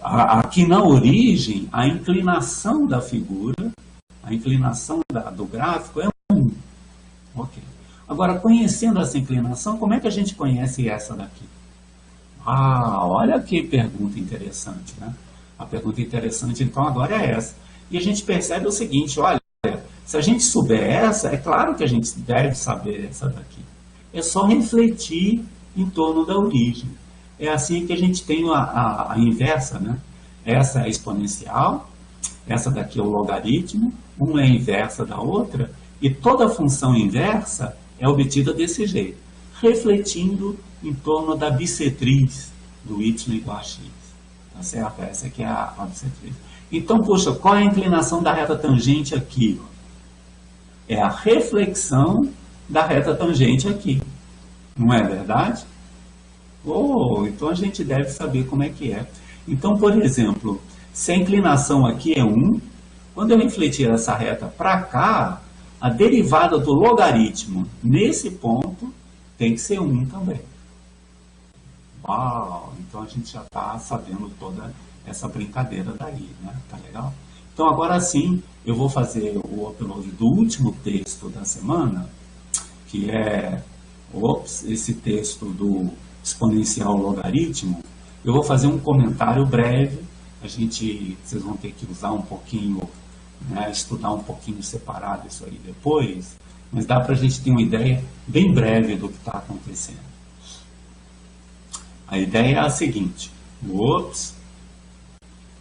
aqui na origem, a inclinação da figura, a inclinação do gráfico é 1. Ok. Agora, conhecendo essa inclinação, como é que a gente conhece essa daqui? Olha que pergunta interessante, né? A pergunta interessante, então, agora é essa. E a gente percebe o seguinte, olha, se a gente souber essa, é claro que a gente deve saber essa daqui. É só refletir em torno da origem. É assim que a gente tem a inversa, né? Essa é a exponencial, essa daqui é o logaritmo, uma é a inversa da outra, e toda função inversa é obtida desse jeito, refletindo em torno da bissetriz do y igual a x. Tá certo? Essa aqui é a bissetriz. Então, poxa, qual é a inclinação da reta tangente aqui? É a reflexão da reta tangente aqui. Não é verdade? Então a gente deve saber como é que é. Então, por exemplo, se a inclinação aqui é 1, quando eu refletir essa reta para cá, a derivada do logaritmo nesse ponto tem que ser 1 também. Uau! Então a gente já está sabendo toda essa brincadeira daí, né? Tá legal? Então agora sim, eu vou fazer o upload do último texto da semana, que é esse texto do exponencial logaritmo, eu vou fazer um comentário breve. Vocês vão ter que usar um pouquinho, né, estudar um pouquinho separado isso aí depois, mas dá para a gente ter uma ideia bem breve do que está acontecendo. A ideia é a seguinte. Ops,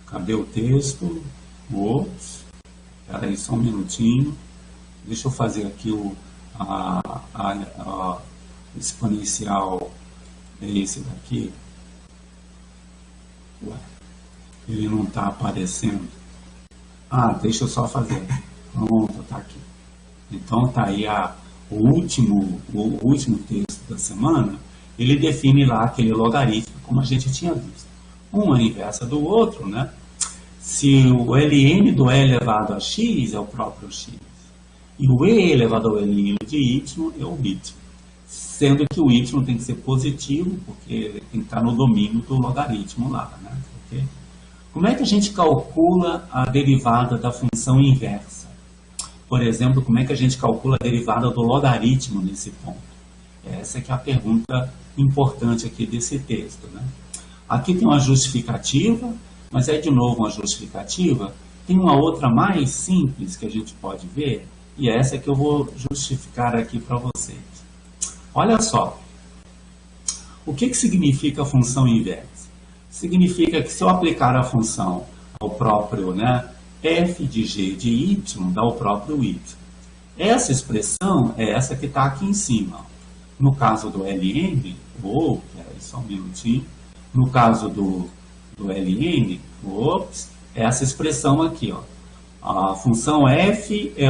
cadê o texto? Ops, espera aí só um minutinho. Deixa eu fazer aqui o exponencial, é esse daqui. Ué, ele não está aparecendo. Ah, deixa eu só fazer. Pronto, está aqui. Então está aí o último texto da semana. Ele define lá aquele logaritmo, como a gente tinha visto. Um é a inversa do outro, né? Se o ln do e elevado a x é o próprio x, e o e elevado ao ln de y é o y. Sendo que o y tem que ser positivo, porque tem que estar no domínio do logaritmo lá, né? Okay? Como é que a gente calcula a derivada da função inversa? Por exemplo, como é que a gente calcula a derivada do logaritmo nesse ponto? Essa que é a pergunta importante aqui desse texto, né? Aqui tem uma justificativa, mas é de novo uma justificativa. Tem uma outra mais simples que a gente pode ver, e é essa que eu vou justificar aqui para vocês. Olha só, o que significa a função inversa? Significa que se eu aplicar a função ao próprio, né, f de g de y, dá o próprio y. Essa expressão é essa que está aqui em cima. No caso do ln, peraí só um minutinho, no caso do ln, é essa expressão aqui, ó. A função f é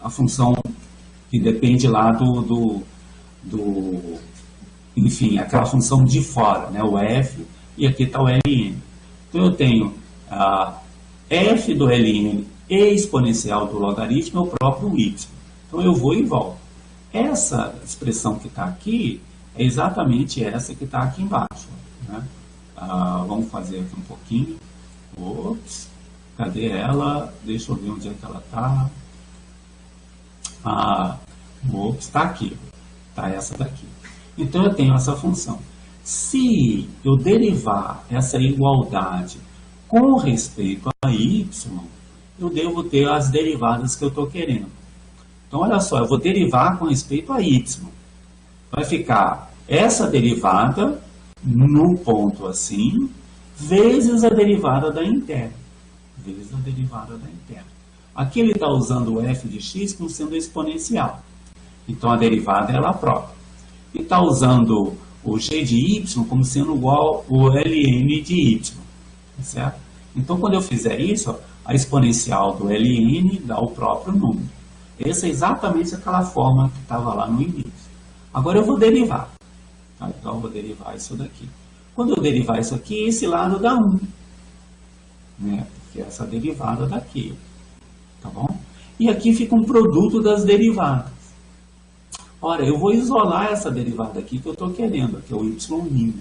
a função que depende lá enfim, aquela função de fora, né, o f, e aqui está o ln. Então eu tenho f do ln e exponencial do logaritmo é o próprio y. Então eu vou e volto. Essa expressão que está aqui é exatamente essa que está aqui embaixo, né? Vamos fazer aqui um pouquinho. Ops, cadê ela? Deixa eu ver onde é que ela está. Ops, está aqui. Está essa daqui. Então eu tenho essa função. Se eu derivar essa igualdade com respeito a y, eu devo ter as derivadas que eu estou querendo. Então olha só, eu vou derivar com respeito a y. Vai ficar essa derivada no ponto assim, vezes a derivada da interna. Vezes a derivada da interna. Aqui ele está usando o f de x como sendo exponencial. Então a derivada é ela própria. E está usando o g de y como sendo igual ao ln de y. Certo? Então quando eu fizer isso, a exponencial do ln dá o próprio número. Essa é exatamente aquela forma que estava lá no início. Agora eu vou derivar. Tá? Então eu vou derivar isso daqui. Quando eu derivar isso aqui, esse lado dá 1. Né? Porque essa derivada daqui. Tá bom? E aqui fica um produto das derivadas. Ora, eu vou isolar essa derivada aqui que eu estou querendo, que é o y'.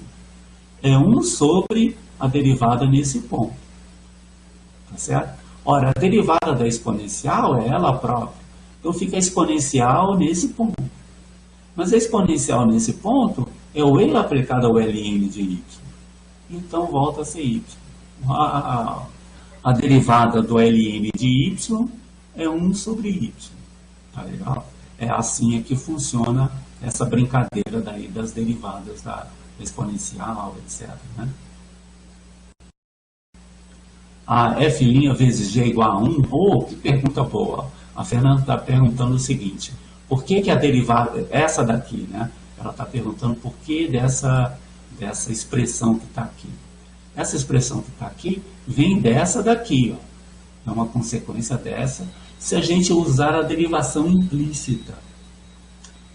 É 1 sobre a derivada nesse ponto. Tá certo? Ora, a derivada da exponencial é ela própria. Então fica exponencial nesse ponto. Mas a exponencial nesse ponto é o e aplicado ao ln de y. Então volta a ser y. A derivada do ln de y é 1 sobre y. Tá legal? É assim que funciona essa brincadeira daí das derivadas da exponencial, etc. Né? A f' vezes g igual a 1, que pergunta boa. A Fernanda está perguntando o seguinte, por que a derivada, essa daqui, né? Ela está perguntando por que dessa expressão que está aqui. Essa expressão que está aqui vem dessa daqui, ó. É uma consequência dessa, se a gente usar a derivação implícita.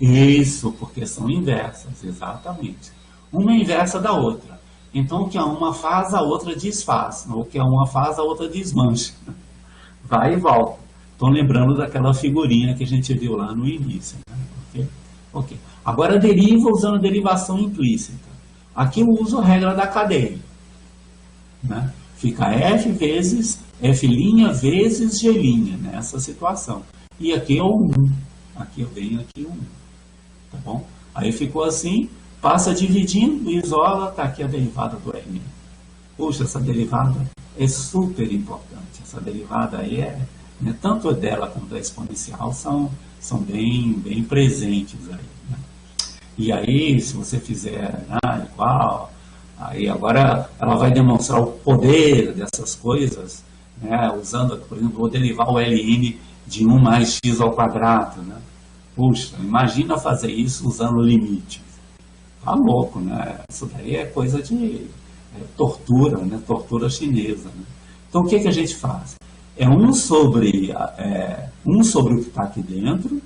Isso, porque são inversas, exatamente. Uma é inversa da outra. Então, o que a uma faz, a outra desfaz. O que a uma faz, a outra desmancha. Vai e volta. Estão lembrando daquela figurinha que a gente viu lá no início. Né? Okay? Agora, deriva usando derivação implícita. Aqui eu uso a regra da cadeia. Né? Fica f vezes f' vezes g', nessa situação. E aqui é o 1. Aqui eu venho aqui o 1. tá bom? Aí ficou assim, passa dividindo, isola, está aqui a derivada do Ln. Puxa, essa derivada é super importante. Essa derivada aí né, tanto dela quanto da exponencial são bem presentes aí, né? E aí, se você fizer igual, aí agora ela vai demonstrar o poder dessas coisas, né, usando, por exemplo, vou derivar o Ln de 1 mais x ao quadrado, né? Puxa, imagina fazer isso usando limite. Tá louco, né? Isso daí é coisa de tortura, né? Tortura chinesa, né? Então, o que a gente faz? É 1 sobre o que está aqui dentro.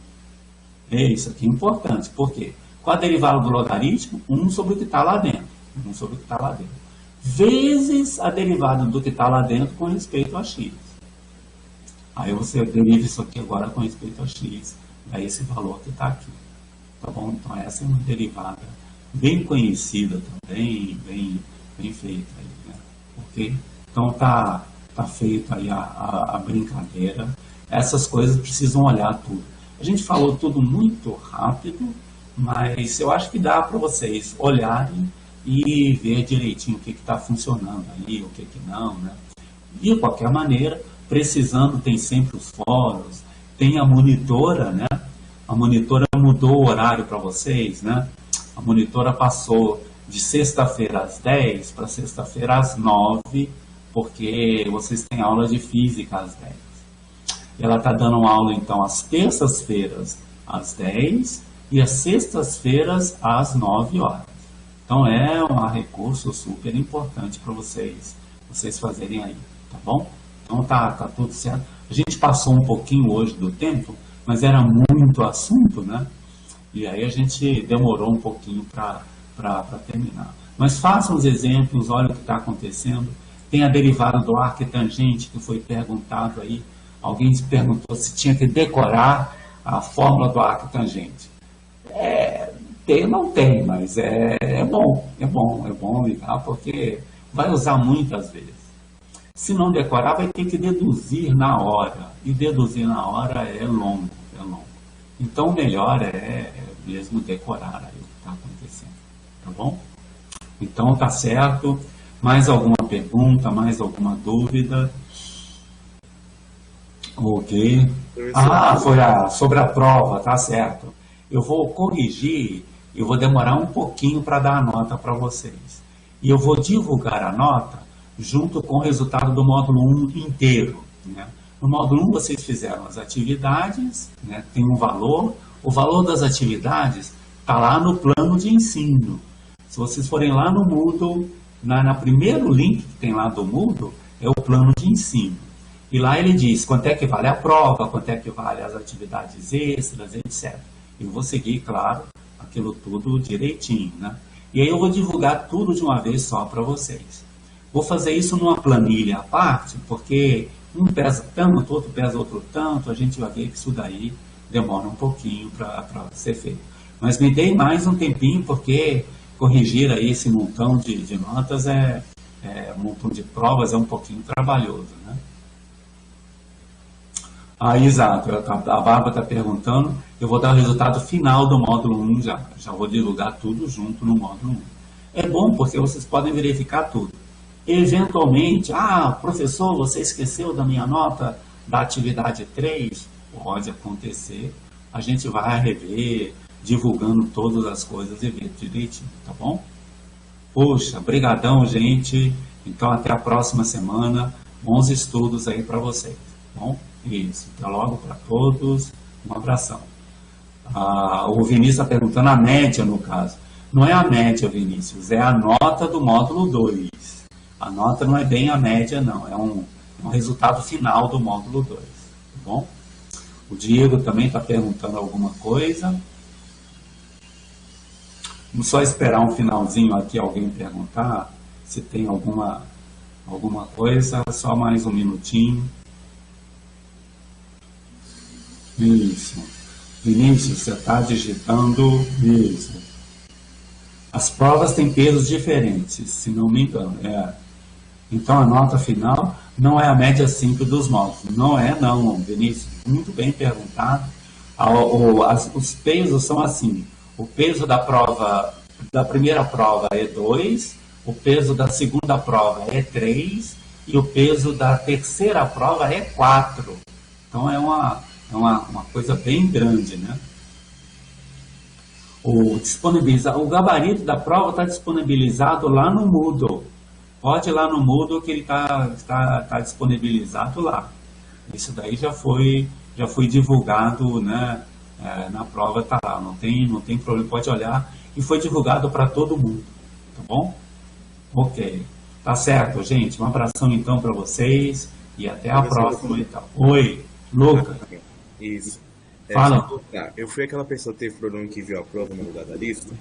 Isso aqui é importante. Por quê? Com a derivada do logaritmo, 1 sobre o que está lá dentro. 1 sobre o que está lá dentro. Vezes a derivada do que está lá dentro com respeito a x. Aí você deriva isso aqui agora com respeito a x. Daí esse valor que está aqui. Tá bom? Então essa é uma derivada bem conhecida também, bem feita aí, né? Ok? Então tá feita aí a brincadeira. Essas coisas precisam olhar tudo. A gente falou tudo muito rápido, mas eu acho que dá para vocês olharem e ver direitinho o que está funcionando aí, o que não, né? De qualquer maneira, precisando, tem sempre os fóruns, tem a monitora, né? A monitora mudou o horário para vocês, né? A monitora passou de sexta-feira às 10 para sexta-feira às 9, porque vocês têm aula de física às 10. Ela está dando aula, então, às terças-feiras às 10 e às sextas-feiras às 9 horas. Então, é um recurso super importante para vocês fazerem aí, tá bom? Então, tá tudo certo. A gente passou um pouquinho hoje do tempo, mas era muito assunto, né? E aí a gente demorou um pouquinho para terminar. Mas façam os exemplos, olha o que está acontecendo. Tem a derivada do arco e tangente, que foi perguntado aí. Alguém se perguntou se tinha que decorar a fórmula do arco e tangente. Não tem, mas é bom ligar, porque vai usar muitas vezes. Se não decorar, vai ter que deduzir na hora. E deduzir na hora é longo. Então, o melhor é mesmo decorar aí o que está acontecendo. Tá bom? Então, tá certo. Mais alguma pergunta, mais alguma dúvida? Ok. Foi sobre a prova, tá certo. Eu vou corrigir, eu vou demorar um pouquinho para dar a nota para vocês. E eu vou divulgar a nota junto com o resultado do módulo 1 inteiro, né? No módulo 1 vocês fizeram as atividades, né? Tem um valor. O valor das atividades está lá no plano de ensino. Se vocês forem lá no Moodle, na primeiro link que tem lá do Moodle, é o plano de ensino. E lá ele diz quanto é que vale a prova, quanto é que vale as atividades extras, etc. Eu vou seguir, claro, aquilo tudo direitinho, né? E aí eu vou divulgar tudo de uma vez só para vocês. Vou fazer isso numa planilha à parte, porque um pesa tanto, outro pesa outro tanto, a gente vai ver que isso daí demora um pouquinho para ser feito. Mas me dei mais um tempinho, porque corrigir aí esse montão de notas um montão de provas é um pouquinho trabalhoso, né? Exato, a Bárbara está perguntando, eu vou dar o resultado final do módulo 1 já vou divulgar tudo junto no módulo 1. É bom porque vocês podem verificar tudo. Eventualmente, professor, você esqueceu da minha nota da atividade 3? Pode acontecer, a gente vai rever, divulgando todas as coisas e ver direitinho, tá bom? Poxa, brigadão, gente. Então, até a próxima semana. Bons estudos aí para vocês, tá bom? Isso, até logo para todos. Um abração. O Vinícius está perguntando a média, no caso. Não é a média, Vinícius, é a nota do módulo 2. A nota não é bem a média, não. É um resultado final do módulo 2, tá bom? O Diego também está perguntando alguma coisa. Vamos só esperar um finalzinho aqui, alguém perguntar se tem alguma coisa. Só mais um minutinho. Isso. Vinícius, você está digitando isso. As provas têm pesos diferentes, se não me engano. Então, a nota final não é a média simples dos módulos. Não, Vinícius. Muito bem perguntado. Os pesos são assim. O peso da prova, da primeira prova é 2, o peso da segunda prova é 3 e o peso da terceira prova é 4. Então é uma coisa bem grande, né? O gabarito da prova está disponibilizado lá no Moodle. Pode ir lá no Moodle que ele está disponibilizado lá. Isso daí já foi divulgado, né? Na prova está lá, não tem problema, pode olhar. E foi divulgado para todo mundo, tá bom? Ok, tá certo, gente. Um abração então para vocês e até a próxima. Então. Oi, Lucas. Isso. Fala. Eu fui aquela pessoa que teve problema que viu a prova no lugar da lista.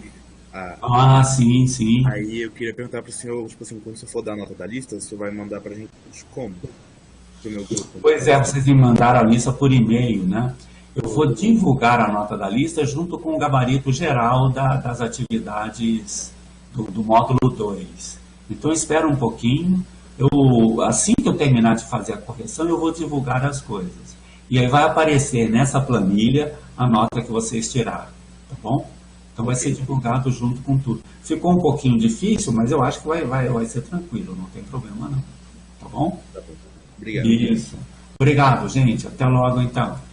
Sim, sim. Aí eu queria perguntar pro senhor, tipo assim, quando você for dar a nota da lista, o senhor vai mandar pra gente como? Pro meu grupo. Pois é, vocês me mandaram a lista por e-mail, né? Eu vou divulgar a nota da lista junto com o gabarito geral das atividades do módulo 2. Então espera um pouquinho. Assim que eu terminar de fazer a correção, eu vou divulgar as coisas. E aí vai aparecer nessa planilha a nota que vocês tiraram, tá bom? Então vai ser divulgado junto com tudo. Ficou um pouquinho difícil, mas eu acho que vai ser tranquilo, não tem problema não. Tá bom? Tá bom. Obrigado. Isso. Obrigado, gente. Até logo então.